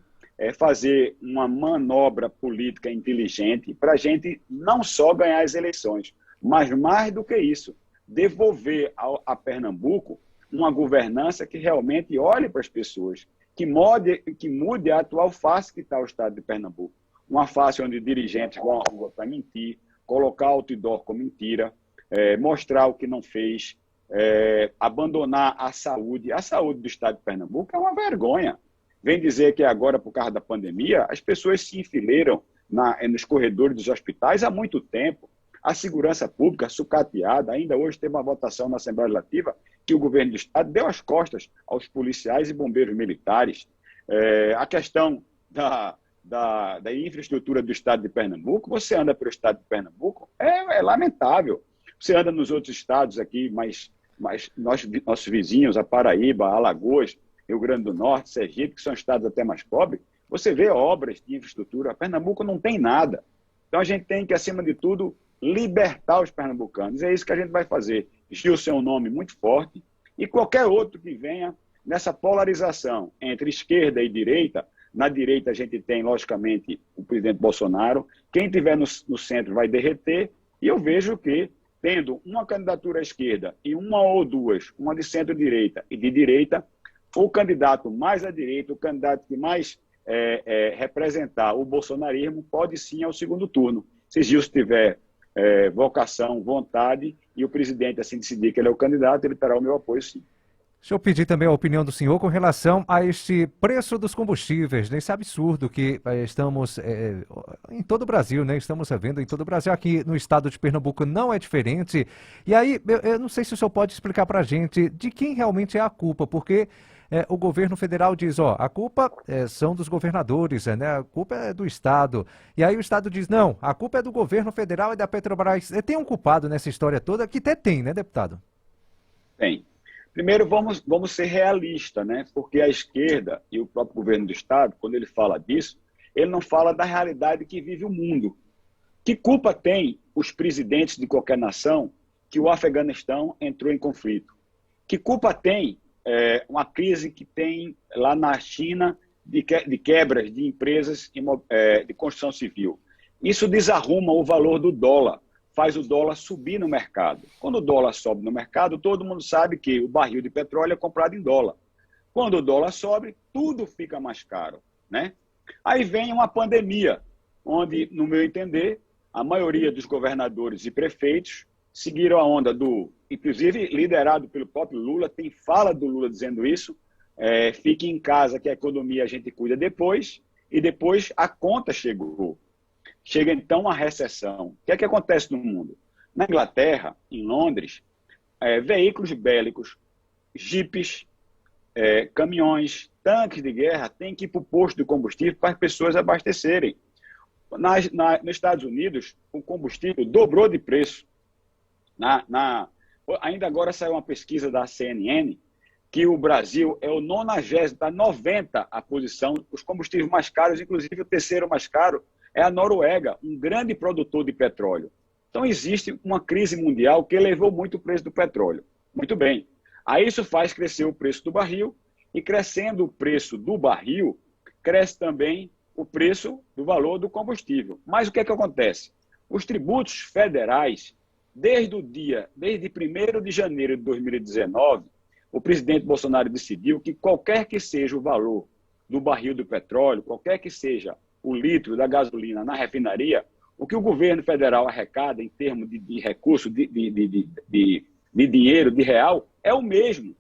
fazer uma manobra política inteligente para a gente não só ganhar as eleições, mas mais do que isso, devolver a Pernambuco uma governança que realmente olhe para as pessoas, que mude a atual face que está o estado de Pernambuco. Uma face onde dirigentes vão à rua para mentir, colocar outdoor com mentira, mostrar o que não fez, abandonar a saúde. A saúde do estado de Pernambuco é uma vergonha. Vem dizer que agora, por causa da pandemia, as pessoas se enfileiram nos corredores dos hospitais há muito tempo. A segurança pública sucateada, ainda hoje teve uma votação na Assembleia Legislativa que o governo do estado deu as costas aos policiais e bombeiros militares. A questão da infraestrutura do estado de Pernambuco, você anda pelo estado de Pernambuco, é lamentável. Você anda nos outros estados aqui, mas nossos vizinhos, a Paraíba, Alagoas, Rio Grande do Norte, Sergipe, que são estados até mais pobres, você vê obras de infraestrutura. Pernambuco não tem nada. Então a gente tem que, acima de tudo, libertar os pernambucanos. É isso que a gente vai fazer. Gilson é um nome muito forte e qualquer outro que venha nessa polarização entre esquerda e direita. Na direita a gente tem, logicamente, o presidente Bolsonaro. Quem estiver no centro vai derreter. E eu vejo que, tendo uma candidatura à esquerda e uma ou duas, uma de centro-direita e de direita, o candidato mais à direita, o candidato que mais representar o bolsonarismo, pode sim ao segundo turno. Se Gilson tiver vocação, vontade, e o presidente assim decidir que ele é o candidato, ele terá o meu apoio sim. Deixa eu pedir também a opinião do senhor com relação a este preço dos combustíveis, né? Esse absurdo que estamos em todo o Brasil, né? Estamos vendo em todo o Brasil, aqui no estado de Pernambuco não é diferente. E aí, eu não sei se o senhor pode explicar para a gente de quem realmente é a culpa, porque o governo federal diz, a culpa são dos governadores, né? A culpa é do Estado. E aí o Estado diz, não, a culpa é do governo federal e da Petrobras. Tem um culpado nessa história toda, que até tem, né, deputado? Tem. Primeiro, vamos ser realistas, né? Porque a esquerda e o próprio governo do Estado, quando ele fala disso, ele não fala da realidade que vive o mundo. Que culpa tem os presidentes de qualquer nação que o Afeganistão entrou em conflito? Que culpa tem uma crise que tem lá na China de quebras de empresas de construção civil? Isso desarruma o valor do dólar, faz o dólar subir no mercado. Quando o dólar sobe no mercado, todo mundo sabe que o barril de petróleo é comprado em dólar. Quando o dólar sobe, tudo fica mais caro, né? Aí vem uma pandemia, onde, no meu entender, a maioria dos governadores e prefeitos seguiram a onda inclusive liderado pelo próprio Lula, tem fala do Lula dizendo isso, fique em casa que a economia a gente cuida depois, e depois a conta chegou. Chega então a recessão. O que é que acontece no mundo? Na Inglaterra, em Londres, veículos bélicos, jipes, caminhões, tanques de guerra têm que ir para o posto de combustível para as pessoas abastecerem. Nos Estados Unidos, o combustível dobrou de preço. Ainda agora saiu uma pesquisa da CNN que o Brasil é o 90ª a posição, os combustíveis mais caros, inclusive o terceiro mais caro é a Noruega, um grande produtor de petróleo. Então existe uma crise mundial que elevou muito o preço do petróleo. Muito bem. Aí isso faz crescer o preço do barril, e crescendo o preço do barril, cresce também o preço do valor do combustível. Mas o que é que acontece? Os tributos federais, desde 1º de janeiro de 2019, o presidente Bolsonaro decidiu que qualquer que seja o valor do barril do petróleo, qualquer que seja o litro da gasolina na refinaria, o que o governo federal arrecada em termos de recurso, de dinheiro, de real, é o mesmo.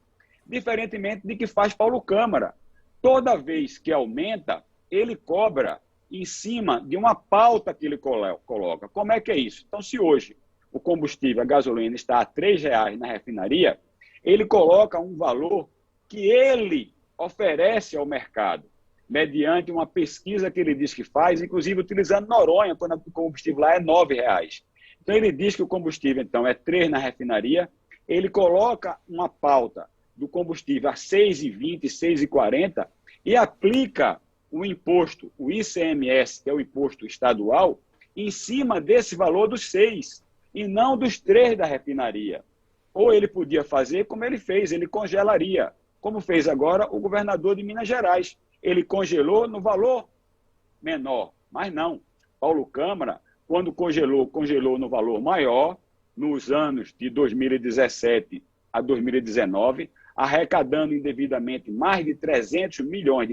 Diferentemente de que faz Paulo Câmara. Toda vez que aumenta, ele cobra em cima de uma pauta que ele coloca. Como é que é isso? Então, se hoje o combustível, a gasolina, está a R$3 na refinaria, ele coloca um valor que ele oferece ao mercado, mediante uma pesquisa que ele diz que faz, inclusive utilizando Noronha, quando o combustível lá é R$9. Então, ele diz que o combustível, então, é R$3 na refinaria, ele coloca uma pauta do combustível a R$6,20, R$6,40 e aplica o imposto, o ICMS, que é o imposto estadual, em cima desse valor dos 6 e não dos 3 da refinaria. Ou ele podia fazer como ele fez, ele congelaria, como fez agora o governador de Minas Gerais. Ele congelou no valor menor, mas não. Paulo Câmara, quando congelou no valor maior, nos anos de 2017 a 2019, arrecadando indevidamente mais de R$300 milhões,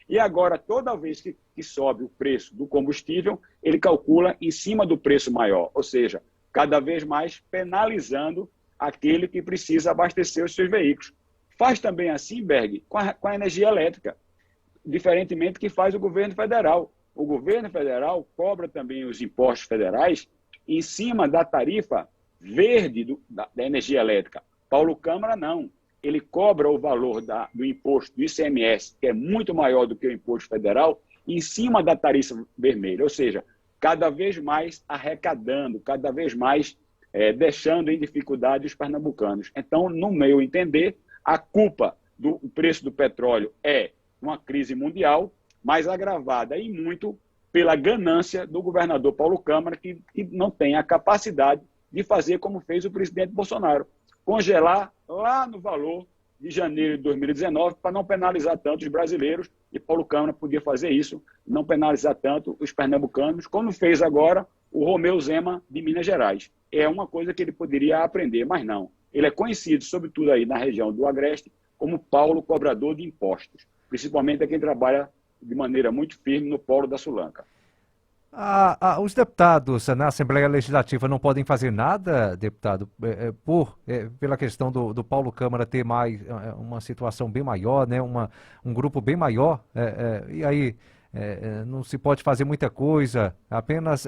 e agora, toda vez que sobe o preço do combustível, ele calcula em cima do preço maior, ou seja, cada vez mais penalizando aquele que precisa abastecer os seus veículos. Faz também assim, Berg, com a energia elétrica, diferentemente do que faz o governo federal. O governo federal cobra também os impostos federais em cima da tarifa verde da energia elétrica. Paulo Câmara não. Ele cobra o valor do imposto do ICMS, que é muito maior do que o imposto federal, em cima da tarifa vermelha. Ou seja, cada vez mais arrecadando, cada vez mais deixando em dificuldade os pernambucanos. Então, no meu entender, a culpa do preço do petróleo é uma crise mundial, mas agravada e muito pela ganância do governador Paulo Câmara, que não tem a capacidade de fazer como fez o presidente Bolsonaro, congelar lá no valor de janeiro de 2019 para não penalizar tanto os brasileiros, e Paulo Câmara podia fazer isso, não penalizar tanto os pernambucanos, como fez agora o Romeu Zema de Minas Gerais. É uma coisa que ele poderia aprender, mas não. Ele é conhecido, sobretudo aí na região do Agreste, como Paulo Cobrador de Impostos, principalmente a quem trabalha de maneira muito firme no polo da Sulanca. Os deputados na Assembleia Legislativa não podem fazer nada, deputado, pela questão do Paulo Câmara ter uma situação bem maior, né, um grupo bem maior, e aí não se pode fazer muita coisa, apenas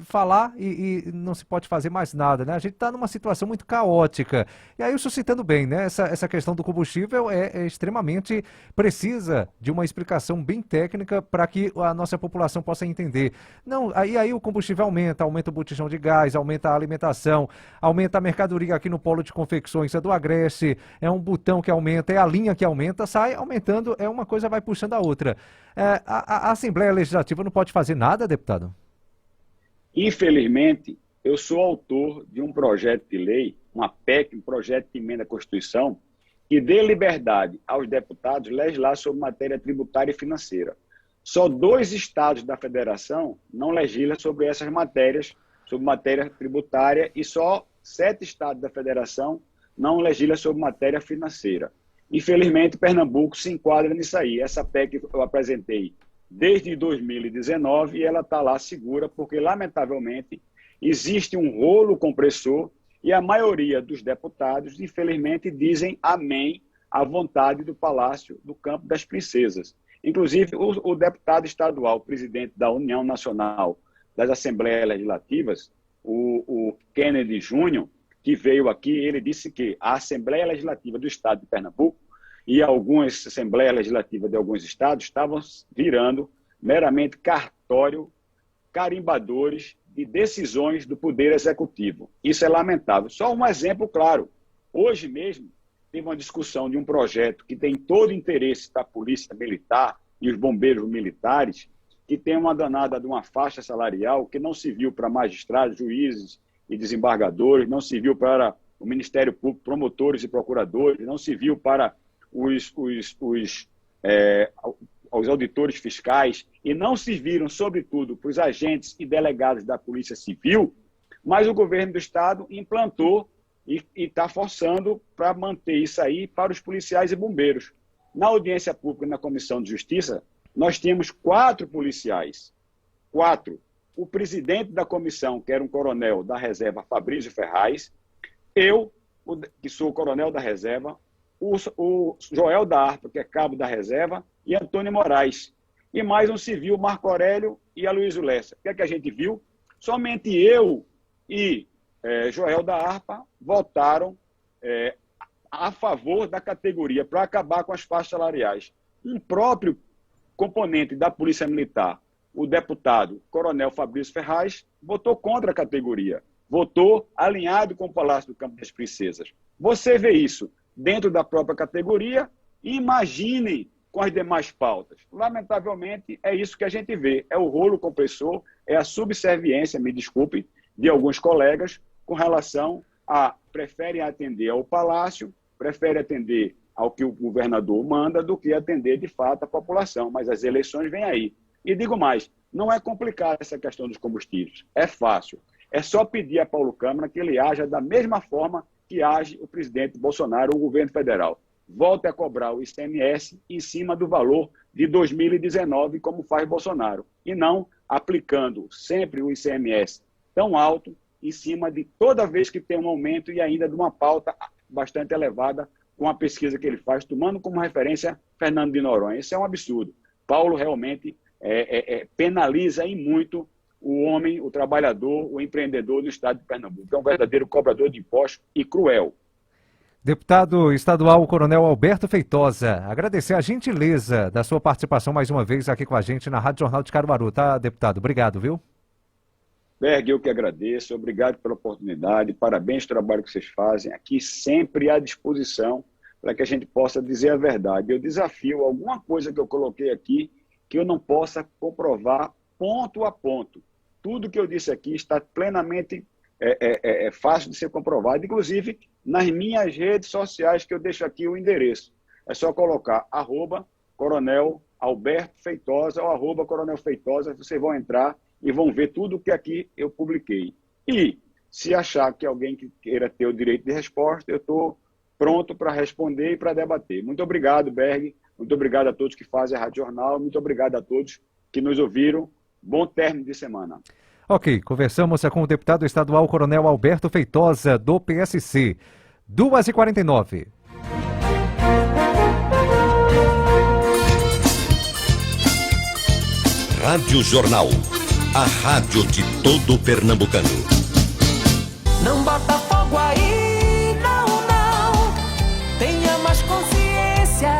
falar e não se pode fazer mais nada, né? A gente está numa situação muito caótica. E aí, suscitando bem, né? Essa questão do combustível é extremamente precisa de uma explicação bem técnica para que a nossa população possa entender. Não, aí o combustível aumenta o botijão de gás, aumenta a alimentação, aumenta a mercadoria aqui no polo de confecções do Agreste, é um botão que aumenta, é a linha que aumenta, sai aumentando, uma coisa vai puxando a outra. A Assembleia Legislativa não pode fazer nada, deputado? Infelizmente, eu sou autor de um projeto de lei, uma PEC, um projeto de emenda à Constituição, que dê liberdade aos deputados legislar sobre matéria tributária e financeira. Só 2 estados da federação não legislam sobre essas matérias, sobre matéria tributária, e só 7 estados da federação não legislam sobre matéria financeira. Infelizmente, Pernambuco se enquadra nisso aí. Essa PEC eu apresentei desde 2019 e ela está lá segura, porque, lamentavelmente, existe um rolo compressor e a maioria dos deputados, infelizmente, dizem amém à vontade do Palácio do Campo das Princesas. Inclusive, o deputado estadual, presidente da União Nacional das Assembleias Legislativas, o Kennedy Júnior, que veio aqui, ele disse que a Assembleia Legislativa do Estado de Pernambuco e algumas Assembleias Legislativas de alguns estados estavam virando meramente cartório, carimbadores de decisões do Poder Executivo. Isso é lamentável. Só um exemplo claro. Hoje mesmo, teve uma discussão de um projeto que tem todo o interesse da Polícia Militar e os bombeiros militares, que tem uma danada de uma faixa salarial que não se viu para magistrados, juízes e desembargadores, não se viu para o Ministério Público, promotores e procuradores, não se viu para os auditores fiscais e não se viram, sobretudo, para os agentes e delegados da Polícia Civil, mas o governo do Estado implantou e está forçando para manter isso aí para os policiais e bombeiros. Na audiência pública na Comissão de Justiça, nós tínhamos 4 policiais. 4. O presidente da comissão, que era um coronel da reserva, Fabrício Ferraz, eu, que sou coronel da reserva, o Joel da Harpa, que é cabo da reserva, e Antônio Moraes. E mais um civil, Marco Aurélio e Aloysio Lessa. O que é que a gente viu? Somente eu e Joel da Harpa votaram a favor da categoria para acabar com as faixas salariais. Um próprio componente da Polícia Militar, o deputado Coronel Fabrício Ferraz, votou contra a categoria, votou alinhado com o Palácio do Campo das Princesas. Você vê isso dentro da própria categoria, imaginem com as demais pautas. Lamentavelmente, é isso que a gente vê, é o rolo compressor, é a subserviência, me desculpe, de alguns colegas com relação a preferem atender ao Palácio, preferem atender ao que o governador manda do que atender de fato a população, mas as eleições vêm aí. E digo mais, não é complicado essa questão dos combustíveis, é fácil. É só pedir a Paulo Câmara que ele haja da mesma forma que age o presidente Bolsonaro, o governo federal. Volte a cobrar o ICMS em cima do valor de 2019, como faz Bolsonaro, e não aplicando sempre o ICMS tão alto em cima de toda vez que tem um aumento e ainda de uma pauta bastante elevada com a pesquisa que ele faz, tomando como referência Fernando de Noronha. Isso é um absurdo. Paulo realmente penaliza e muito o homem, o trabalhador, o empreendedor do estado de Pernambuco. É um verdadeiro cobrador de impostos e cruel. Deputado estadual Coronel Alberto Feitosa, agradecer a gentileza da sua participação mais uma vez aqui com a gente na Rádio Jornal de Caruaru, tá, deputado? Obrigado, viu? Berg, eu que agradeço, obrigado pela oportunidade, parabéns pelo trabalho que vocês fazem, aqui sempre à disposição para que a gente possa dizer a verdade. Eu desafio alguma coisa que eu coloquei aqui que eu não possa comprovar ponto a ponto. Tudo que eu disse aqui está plenamente fácil de ser comprovado, inclusive nas minhas redes sociais, que eu deixo aqui o endereço. É só colocar @Coronel Alberto Feitosa ou @Coronel Feitosa, vocês vão entrar e vão ver tudo que aqui eu publiquei. E se achar que alguém que queira ter o direito de resposta, eu estou pronto para responder e para debater. Muito obrigado, Berg. Muito obrigado a todos que fazem a Rádio Jornal. Muito obrigado a todos que nos ouviram. Bom término de semana. Ok, conversamos com o deputado estadual Coronel Alberto Feitosa, do PSC. 2h49. Rádio Jornal, a rádio de todo pernambucano. Não bota fogo aí, não, não. Tenha mais consciência.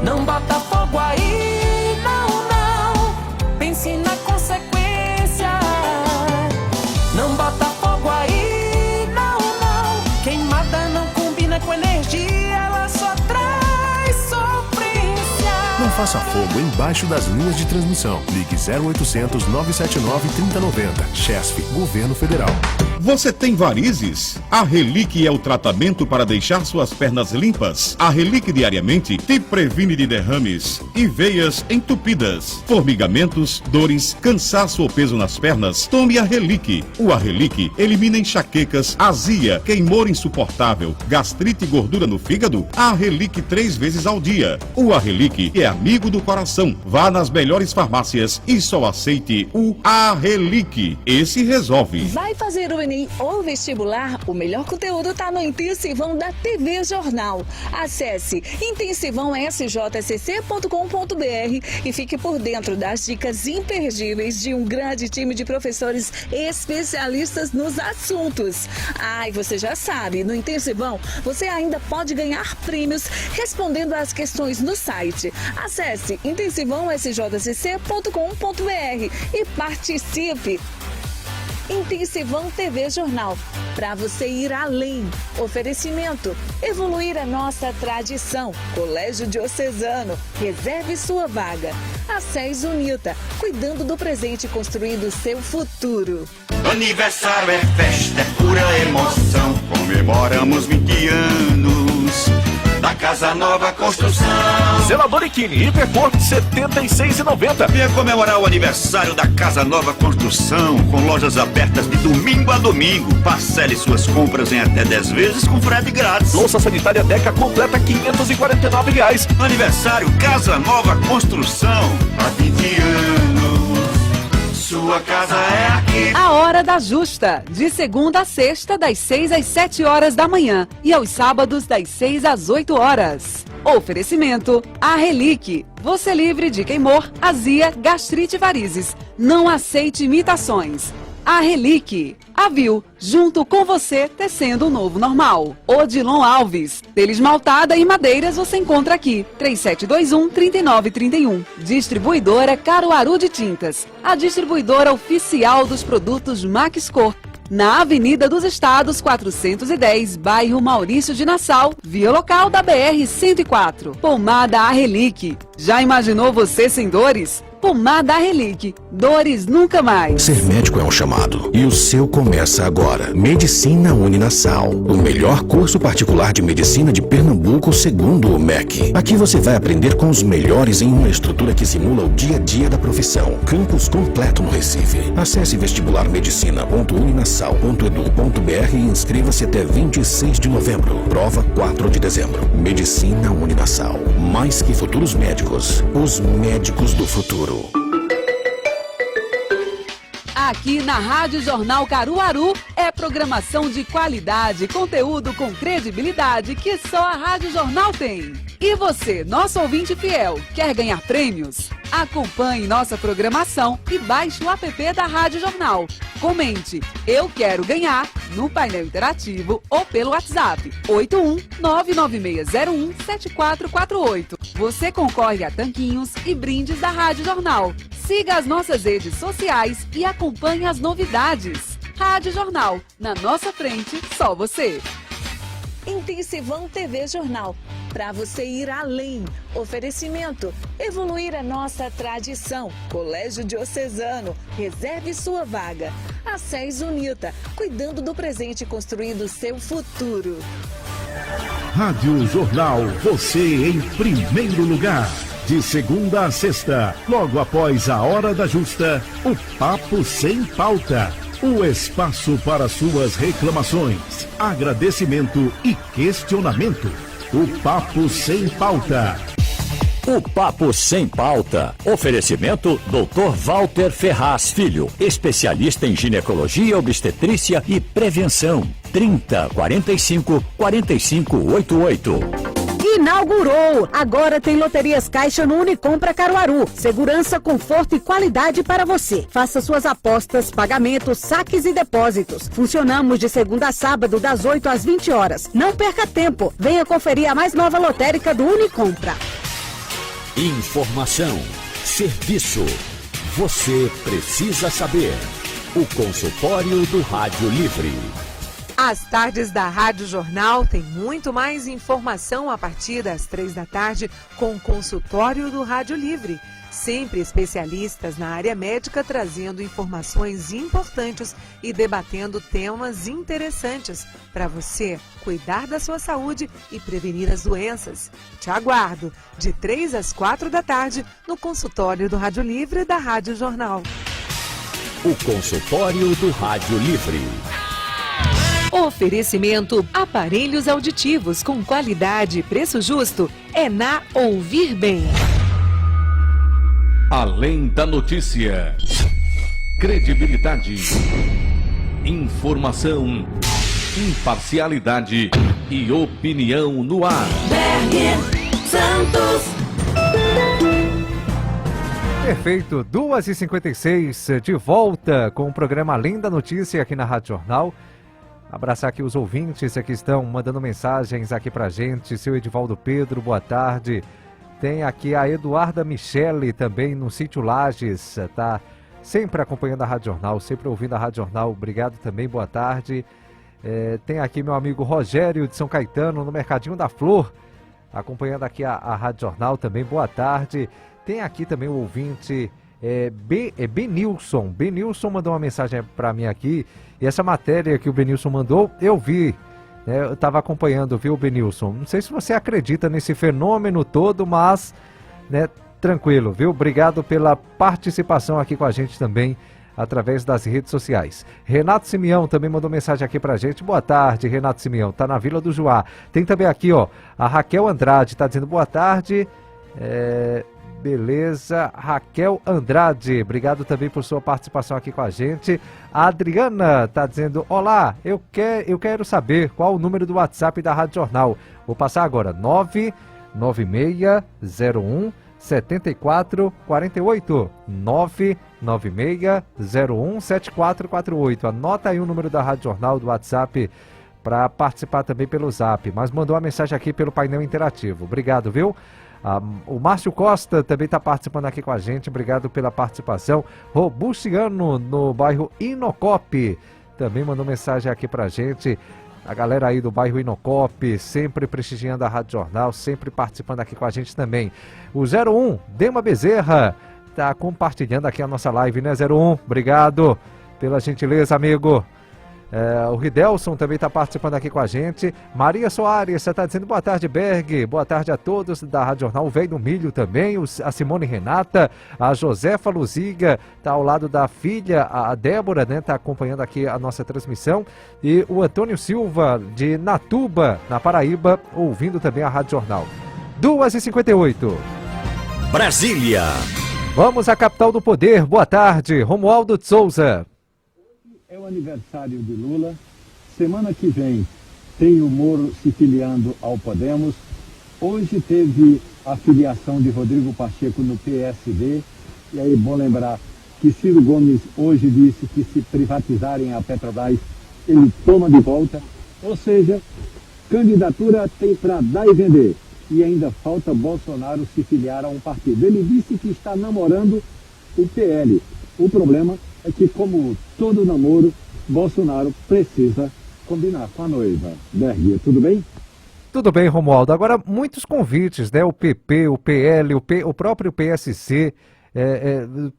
Não bota fogo aí, não, não. Pense na consequência. Não bota fogo aí, não, não. Queimada não combina com energia, ela só traz sofrência. Não faça fogo embaixo das linhas de transmissão. Ligue 0800 979 3090. Chesf, Governo Federal. Você tem varizes? A Relique é o tratamento para deixar suas pernas limpas. A Relique diariamente te previne de derrames e veias entupidas, formigamentos, dores, cansaço ou peso nas pernas. Tome a Relique. O Arrelique elimina enxaquecas, azia, queimor insuportável, gastrite e gordura no fígado. A Relique 3 vezes ao dia. O Arrelique é amigo do coração. Vá nas melhores farmácias e só aceite o Arrelique. Esse resolve. Vai fazer o Enem ou vestibular? O melhor conteúdo está no Intensivão da TV Jornal. Acesse intensivãosjscc.com.br e fique por dentro das dicas imperdíveis de um grande time de professores especialistas nos assuntos. E você já sabe, no Intensivão você ainda pode ganhar prêmios respondendo às questões no site. Acesse intensivãosjscc.com.br e participe. Intensivão TV Jornal, para você ir além. Oferecimento, evoluir a nossa tradição. Colégio Diocesano, reserve sua vaga. A SES Unita, cuidando do presente e construindo o seu futuro. Aniversário é festa, é pura emoção. Comemoramos 20 anos da Casa Nova Construção. Zelador Equine, Hiperport, R$ 76,90. Venha comemorar o aniversário da Casa Nova Construção, com lojas abertas de domingo a domingo. Parcele suas compras em até 10 vezes com frete grátis. Louça sanitária Deca completa R$ 549. Aniversário Casa Nova Construção. Há 20 anos. Sua casa é aqui. A Hora da Justa, de segunda a sexta, das 6 às 7 horas da manhã e aos sábados, das 6 às 8 horas. Oferecimento, Arrelique. Você livre de queimor, azia, gastrite e varizes. Não aceite imitações. Arrelique. Avil, junto com você, tecendo um novo normal. Odilon Alves. Tela esmaltada e madeiras você encontra aqui. 3721-3931. Distribuidora Caruaru de Tintas. A distribuidora oficial dos produtos Max Cor. Na Avenida dos Estados, 410, bairro Maurício de Nassau, via local da BR-104. Pomada Arrelique. Já imaginou você sem dores? Pomada Arrelique. Dores nunca mais. Ser médico é um chamado e o seu começa agora. Medicina Uninasal, o melhor curso particular de medicina de Pernambuco segundo o MEC. Aqui você vai aprender com os melhores em uma estrutura que simula o dia a dia da profissão. Campus completo no Recife. Acesse vestibularmedicina.uninasal.edu.br e inscreva-se até 26 de novembro. Prova 4 de dezembro. Medicina Uninasal. Mais que futuros médicos, os médicos do futuro. Aqui na Rádio Jornal Caruaru é programação de qualidade, conteúdo com credibilidade que só a Rádio Jornal tem. E você, nosso ouvinte fiel, quer ganhar prêmios? Acompanhe nossa programação e baixe o app da Rádio Jornal. Comente, eu quero ganhar, no painel interativo ou pelo WhatsApp, 81-99601-7448. Você concorre a tanquinhos e brindes da Rádio Jornal. Siga as nossas redes sociais e acompanhe as novidades. Rádio Jornal, na nossa frente, só você. Intensivão TV Jornal, para você ir além. Oferecimento, evoluir a nossa tradição. Colégio Diocesano, reserve sua vaga. A SES Unita, cuidando do presente e construindo o seu futuro. Rádio Jornal, você em primeiro lugar. De segunda a sexta, logo após a Hora da Justa, o Papo Sem Pauta. O espaço para suas reclamações, agradecimento e questionamento. O Papo Sem Pauta. O Papo Sem Pauta. Oferecimento Dr. Walter Ferraz Filho, especialista em ginecologia, obstetrícia e prevenção. 30 45 45 88. inaugurou. Agora tem Loterias Caixa no Unicompra Caruaru. Segurança, conforto e qualidade para você. Faça suas apostas, pagamentos, saques e depósitos. Funcionamos de segunda a sábado, das 8 às 20 horas. Não perca tempo. Venha conferir a mais nova lotérica do Unicompra. Informação, serviço. Você precisa saber. O consultório do Rádio Livre. As tardes da Rádio Jornal tem muito mais informação a partir das 3 da tarde com o consultório do Rádio Livre. Sempre especialistas na área médica trazendo informações importantes e debatendo temas interessantes para você cuidar da sua saúde e prevenir as doenças. Te aguardo de 3 às 4 da tarde no consultório do Rádio Livre da Rádio Jornal. O consultório do Rádio Livre. Oferecimento: aparelhos auditivos com qualidade e preço justo é na Ouvir Bem. Além da notícia, credibilidade, informação, imparcialidade e opinião no ar. Santos. Perfeito, 2h56, de volta com o programa Além da Notícia aqui na Rádio Jornal. Abraçar aqui os ouvintes que estão mandando mensagens aqui pra gente. Seu Edivaldo Pedro, boa tarde. Tem aqui a Eduarda Michele também no Sítio Lages, tá sempre acompanhando a Rádio Jornal, sempre ouvindo a Rádio Jornal. Obrigado também, boa tarde. Tem aqui meu amigo Rogério de São Caetano no Mercadinho da Flor, acompanhando aqui a Rádio Jornal também, boa tarde. Tem aqui também o ouvinte Benilson. Benilson mandou uma mensagem para mim aqui, e essa matéria que o Benilson mandou, eu vi, né, eu estava acompanhando, viu, Benilson? Não sei se você acredita nesse fenômeno todo, mas, né, tranquilo, viu? Obrigado pela participação aqui com a gente também, através das redes sociais. Renato Simeão também mandou mensagem aqui pra gente. Boa tarde, Renato Simeão, tá na Vila do Juá. Tem também aqui, ó, a Raquel Andrade, tá dizendo boa tarde. Beleza, Raquel Andrade, obrigado também por sua participação aqui com a gente. A Adriana tá dizendo, olá, eu quero saber qual o número do WhatsApp da Rádio Jornal. Vou passar agora, 99601 7448, 99601 7448. Anota aí o número da Rádio Jornal do WhatsApp para participar também pelo Zap, mas mandou uma mensagem aqui pelo painel interativo. Obrigado, viu? O Márcio Costa também está participando aqui com a gente, obrigado pela participação. Robustiano, no bairro Inocope, também mandou mensagem aqui pra gente. A galera aí do bairro Inocope, sempre prestigiando a Rádio Jornal, sempre participando aqui com a gente também. O 01, Dema Bezerra, tá compartilhando aqui a nossa live, né, 01? Obrigado pela gentileza, amigo. O Ridelson também está participando aqui com a gente. Maria Soares, você está dizendo boa tarde, Berg. Boa tarde a todos da Rádio Jornal. O Velho do Milho também, a Simone Renata, a Josefa Luziga, está ao lado da filha, a Débora, né? Está acompanhando aqui a nossa transmissão. E o Antônio Silva, de Natuba, na Paraíba, ouvindo também a Rádio Jornal. 2h58. Brasília. Vamos à capital do poder. Boa tarde, Romualdo de Souza. É o aniversário de Lula. Semana que vem tem o Moro se filiando ao Podemos. Hoje teve a filiação de Rodrigo Pacheco no PSD. E aí, bom lembrar que Ciro Gomes hoje disse que se privatizarem a Petrobras, ele toma de volta. Ou seja, candidatura tem para dar e vender. E ainda falta Bolsonaro se filiar a um partido. Ele disse que está namorando o PL. O problema é que, como todo namoro, Bolsonaro precisa combinar com a noiva. Berg, tudo bem? Tudo bem, Romualdo. Agora, muitos convites, né? O PP, o PL, o próprio PSC,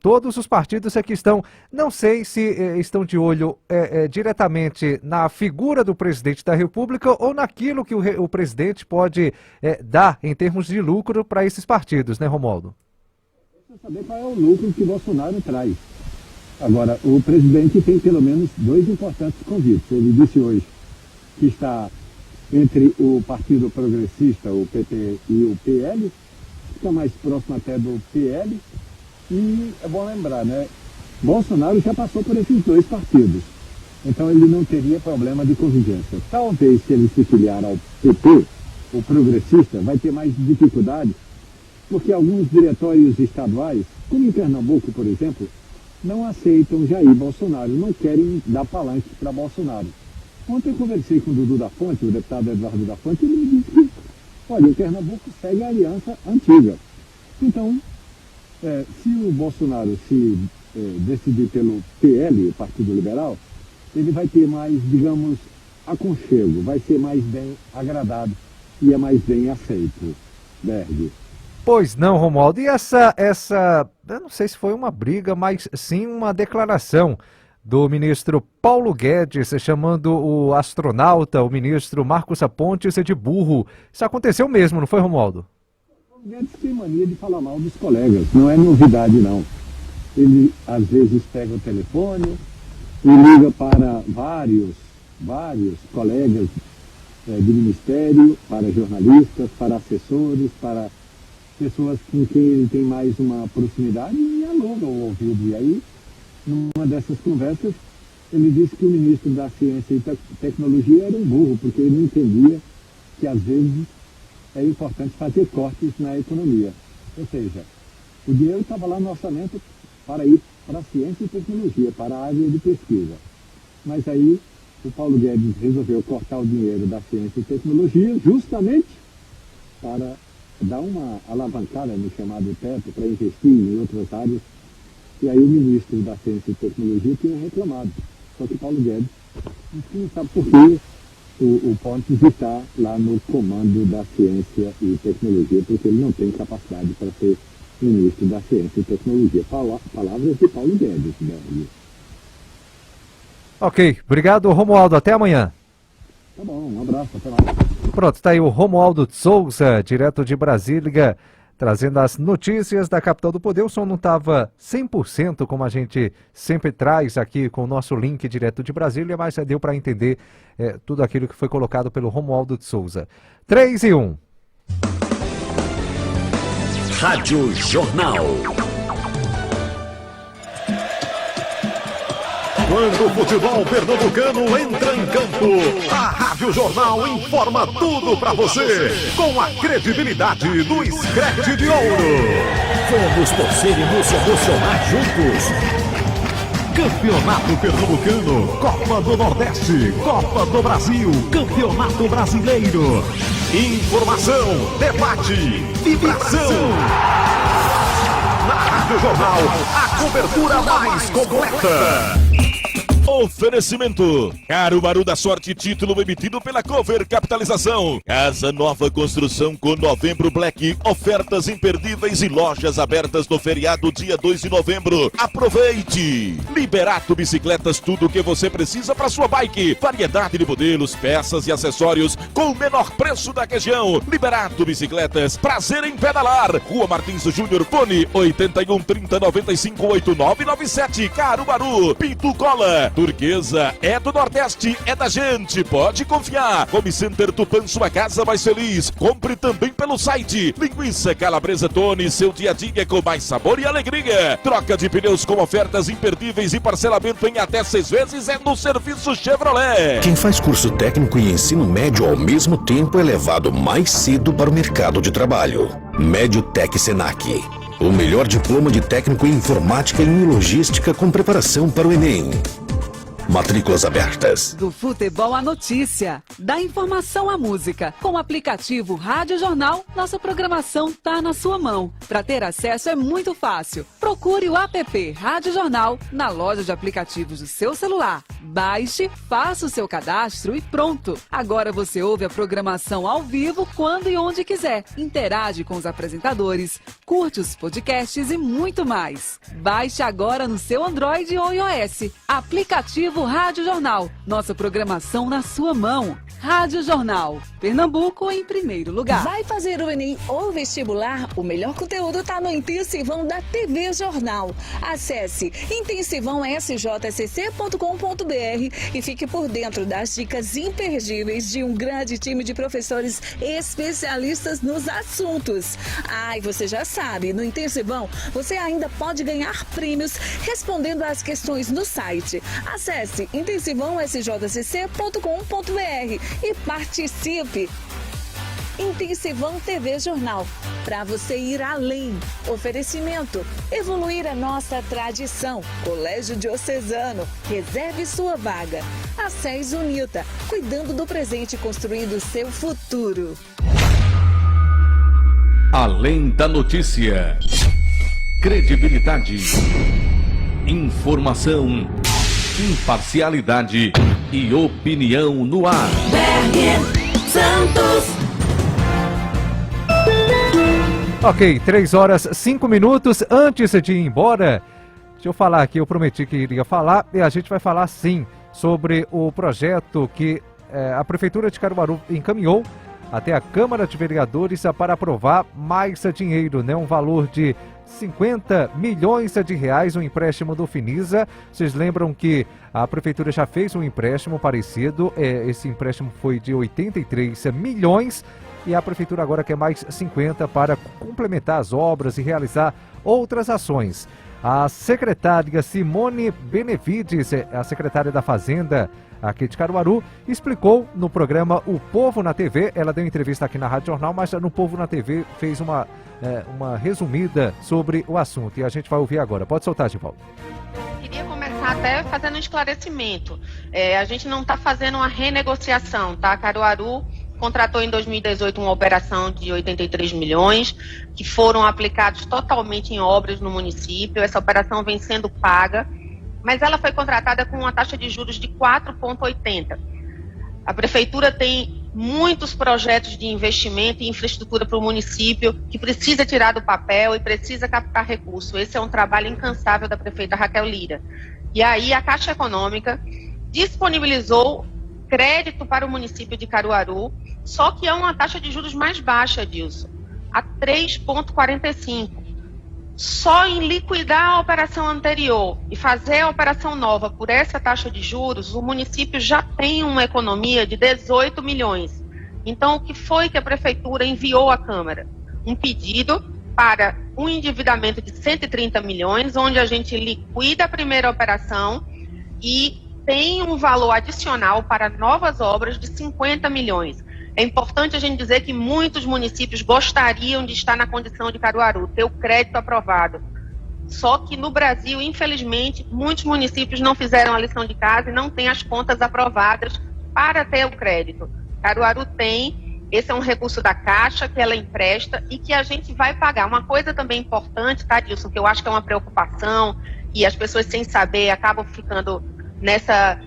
todos os partidos aqui estão, não sei se estão de olho diretamente na figura do presidente da República ou naquilo que o presidente pode dar em termos de lucro para esses partidos, né, Romualdo? Precisa saber qual é o lucro que Bolsonaro traz. Agora, o presidente tem pelo menos dois importantes convites. Ele disse hoje que está entre o Partido Progressista, o PT, e o PL, fica mais próximo até do PL, e é bom lembrar, né? Bolsonaro já passou por esses dois partidos, então ele não teria problema de convivência. Talvez, se ele se filiar ao PP, o progressista, vai ter mais dificuldade, porque alguns diretórios estaduais, como em Pernambuco, por exemplo, não aceitam Jair Bolsonaro, não querem dar palanque para Bolsonaro. Ontem eu conversei com o Dudu da Fonte, o deputado Eduardo da Fonte, e ele me disse que, olha, o Pernambuco segue a aliança antiga. Então, se o Bolsonaro se decidir pelo PL, o Partido Liberal, ele vai ter mais, digamos, aconchego, vai ser mais bem agradado e é mais bem aceito, Berg. Pois não, Romualdo. E essa, eu não sei se foi uma briga, mas sim uma declaração do ministro Paulo Guedes chamando o astronauta, o ministro Marcos Pontes, de burro. Isso aconteceu mesmo, não foi, Romualdo? O Paulo Guedes tem mania de falar mal dos colegas, não é novidade não. Ele às vezes pega o telefone e liga para vários colegas do ministério, para jornalistas, para assessores, para pessoas com quem ele tem mais uma proximidade e aluga o ouvido. E aí, numa dessas conversas, ele disse que o ministro da Ciência e Tecnologia era um burro, porque ele não entendia que, às vezes, é importante fazer cortes na economia. Ou seja, o dinheiro estava lá no orçamento para ir para a ciência e tecnologia, para a área de pesquisa. Mas aí, o Paulo Guedes resolveu cortar o dinheiro da ciência e tecnologia justamente para dar uma alavancada no chamado teto para investir em outras áreas. E aí o ministro da Ciência e Tecnologia tinha reclamado. Só que Paulo Guedes não sabe por que o Pontes está lá no comando da Ciência e Tecnologia, porque ele não tem capacidade para ser ministro da Ciência e Tecnologia. Palavras de Paulo Guedes, Berg. Ok, obrigado, Romualdo. Até amanhã. Tá bom, um abraço, até mais. Pronto, está aí o Romualdo de Souza, direto de Brasília, trazendo as notícias da capital do poder. O som não estava 100% como a gente sempre traz aqui com o nosso link direto de Brasília, mas deu para entender tudo aquilo que foi colocado pelo Romualdo de Souza. 3 e 1. Rádio Jornal. Quando o futebol pernambucano entra em campo, a Rádio Jornal informa tudo pra você, com a credibilidade do Scratch de Ouro. Vamos torcer e nos emocionar juntos. Campeonato Pernambucano, Copa do Nordeste, Copa do Brasil, Campeonato Brasileiro. Informação, debate, vibração. Na Rádio Jornal, a cobertura mais completa. Oferecimento: Caruaru da Sorte, título emitido pela Cover Capitalização. Casa Nova Construção com Novembro Black, ofertas imperdíveis e lojas abertas no feriado dia 2 de novembro. Aproveite! Liberato Bicicletas, tudo o que você precisa para sua bike. Variedade de modelos, peças e acessórios com o menor preço da região. Liberato Bicicletas, prazer em pedalar. Rua Martins Júnior, fone 81 30 95 8997, Caruaru. Pinto Cola, Turquesa é do Nordeste, é da gente, pode confiar. Home Center Tupã, sua casa mais feliz. Compre também pelo site. Linguiça Calabresa Tony, seu dia a dia com mais sabor e alegria. Troca de pneus com ofertas imperdíveis e parcelamento em até 6 vezes é no Serviço Chevrolet. Quem faz curso técnico e ensino médio ao mesmo tempo é levado mais cedo para o mercado de trabalho. Médio Tec Senac. O melhor diploma de técnico em informática e em logística com preparação para o Enem. Matrículas abertas. Do futebol à notícia, da informação à música. Com o aplicativo Rádio Jornal, nossa programação tá na sua mão. Para ter acesso é muito fácil. Procure o app Rádio Jornal na loja de aplicativos do seu celular. Baixe, faça o seu cadastro e pronto. Agora você ouve a programação ao vivo quando e onde quiser. Interage com os apresentadores, curte os podcasts e muito mais. Baixe agora no seu Android ou iOS. Aplicativo Rádio Jornal, nossa programação na sua mão. Rádio Jornal, Pernambuco em primeiro lugar. Vai fazer o Enem ou vestibular? O melhor conteúdo está no Intensivão da TV Jornal. Acesse intensivãosjsc.com.br e fique por dentro das dicas imperdíveis de um grande time de professores especialistas nos assuntos. E você já sabe, no Intensivão você ainda pode ganhar prêmios respondendo às questões no site. Acesse intensivãosjsc.com.br e participe. Intensivão TV Jornal, para você ir além. Oferecimento, evoluir a nossa tradição. Colégio Diocesano, reserve sua vaga. A SES Unilta, cuidando do presente, construindo seu futuro. Além da notícia, credibilidade, informação, imparcialidade e opinião no ar. Santos. Ok, 3h05. Antes de ir embora, deixa eu falar aqui, eu prometi que iria falar, e a gente vai falar sim sobre o projeto que a Prefeitura de Caruaru encaminhou até a Câmara de Vereadores para aprovar mais dinheiro, né? Um valor de 50 milhões de reais, um empréstimo do Finisa. Vocês lembram que a Prefeitura já fez um empréstimo parecido, esse empréstimo foi de 83 milhões e a Prefeitura agora quer mais 50 para complementar as obras e realizar outras ações. A secretária Simone Benevides, a secretária da Fazenda aqui de Caruaru, explicou no programa O Povo na TV. Ela deu entrevista aqui na Rádio Jornal, mas no Povo na TV fez uma resumida sobre o assunto e a gente vai ouvir agora. Pode soltar, Givaldo. Queria começar até fazendo um esclarecimento. A gente não está fazendo uma renegociação, tá? Caruaru contratou em 2018 uma operação de 83 milhões, que foram aplicados totalmente em obras no município. Essa operação vem sendo paga, mas ela foi contratada com uma taxa de juros de 4,80. A Prefeitura tem muitos projetos de investimento e infraestrutura para o município que precisa tirar do papel e precisa captar recurso. Esse é um trabalho incansável da prefeita Raquel Lira. E aí a Caixa Econômica disponibilizou crédito para o município de Caruaru, só que é uma taxa de juros mais baixa, Dilson, a 3,45. Só em liquidar a operação anterior e fazer a operação nova por essa taxa de juros, o município já tem uma economia de 18 milhões. Então, o que foi que a Prefeitura enviou à Câmara? Um pedido para um endividamento de 130 milhões, onde a gente liquida a primeira operação e tem um valor adicional para novas obras de 50 milhões. É importante a gente dizer que muitos municípios gostariam de estar na condição de Caruaru, ter o crédito aprovado. Só que no Brasil, infelizmente, muitos municípios não fizeram a lição de casa e não têm as contas aprovadas para ter o crédito. Caruaru tem, esse é um recurso da Caixa que ela empresta e que a gente vai pagar. Uma coisa também importante, tá, Dilson, que eu acho que é uma preocupação e as pessoas sem saber acabam ficando nessa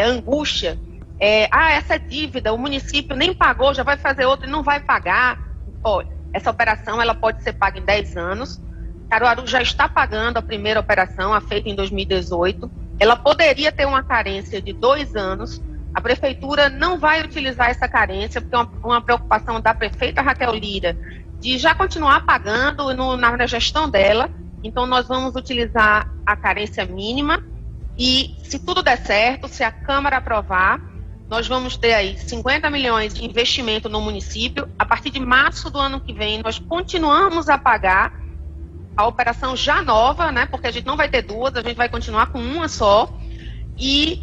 angústia, essa dívida, o município nem pagou, já vai fazer outra e não vai pagar. Olha, essa operação ela pode ser paga em 10 anos, Caruaru já está pagando a primeira operação, a feita em 2018, ela poderia ter uma carência de 2 anos, a Prefeitura não vai utilizar essa carência, porque é uma preocupação da prefeita Raquel Lira, de já continuar pagando na gestão dela, então nós vamos utilizar a carência mínima. E se tudo der certo, se a Câmara aprovar, nós vamos ter aí 50 milhões de investimento no município. A partir de março do ano que vem, nós continuamos a pagar a operação já nova, né? Porque a gente não vai ter duas, a gente vai continuar com uma só. E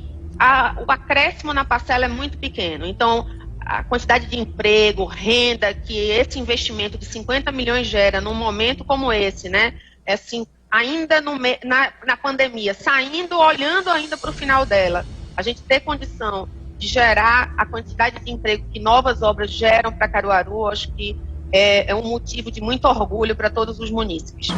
o acréscimo na parcela é muito pequeno. Então, a quantidade de emprego, renda que esse investimento de 50 milhões gera num momento como esse, né? É assim, ainda na pandemia, olhando ainda para o final dela, a gente ter condição de gerar a quantidade de emprego que novas obras geram para Caruaru, acho que é um motivo de muito orgulho para todos os munícipes.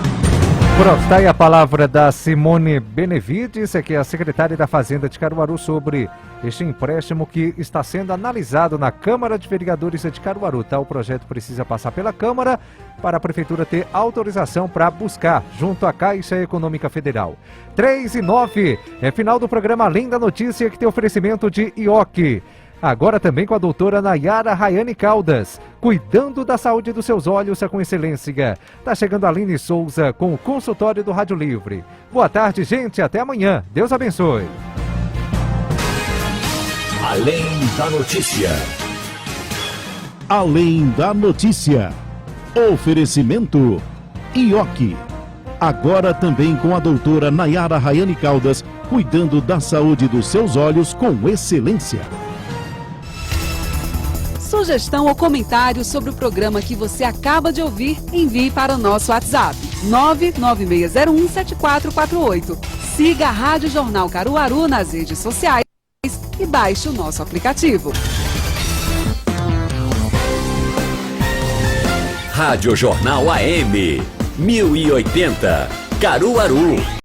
Pronto, está aí a palavra da Simone Benevides, que é a secretária da Fazenda de Caruaru, sobre este empréstimo que está sendo analisado na Câmara de Vereadores de Caruaru. Tá? O projeto precisa passar pela Câmara para a Prefeitura ter autorização para buscar junto à Caixa Econômica Federal. 3h09, final do programa Além da Notícia, que tem oferecimento de Ioki. Agora também com a doutora Nayara Rayane Caldas, cuidando da saúde dos seus olhos com excelência. Tá chegando a Aline Souza com o consultório do Rádio Livre. Boa tarde, gente, até amanhã. Deus abençoe. Além da Notícia. Além da Notícia. Oferecimento Ioki. Agora também com a doutora Nayara Rayane Caldas, cuidando da saúde dos seus olhos com excelência. Sugestão ou comentário sobre o programa que você acaba de ouvir, envie para o nosso WhatsApp 996017448. Siga a Rádio Jornal Caruaru nas redes sociais e baixe o nosso aplicativo. Rádio Jornal AM 1080, Caruaru.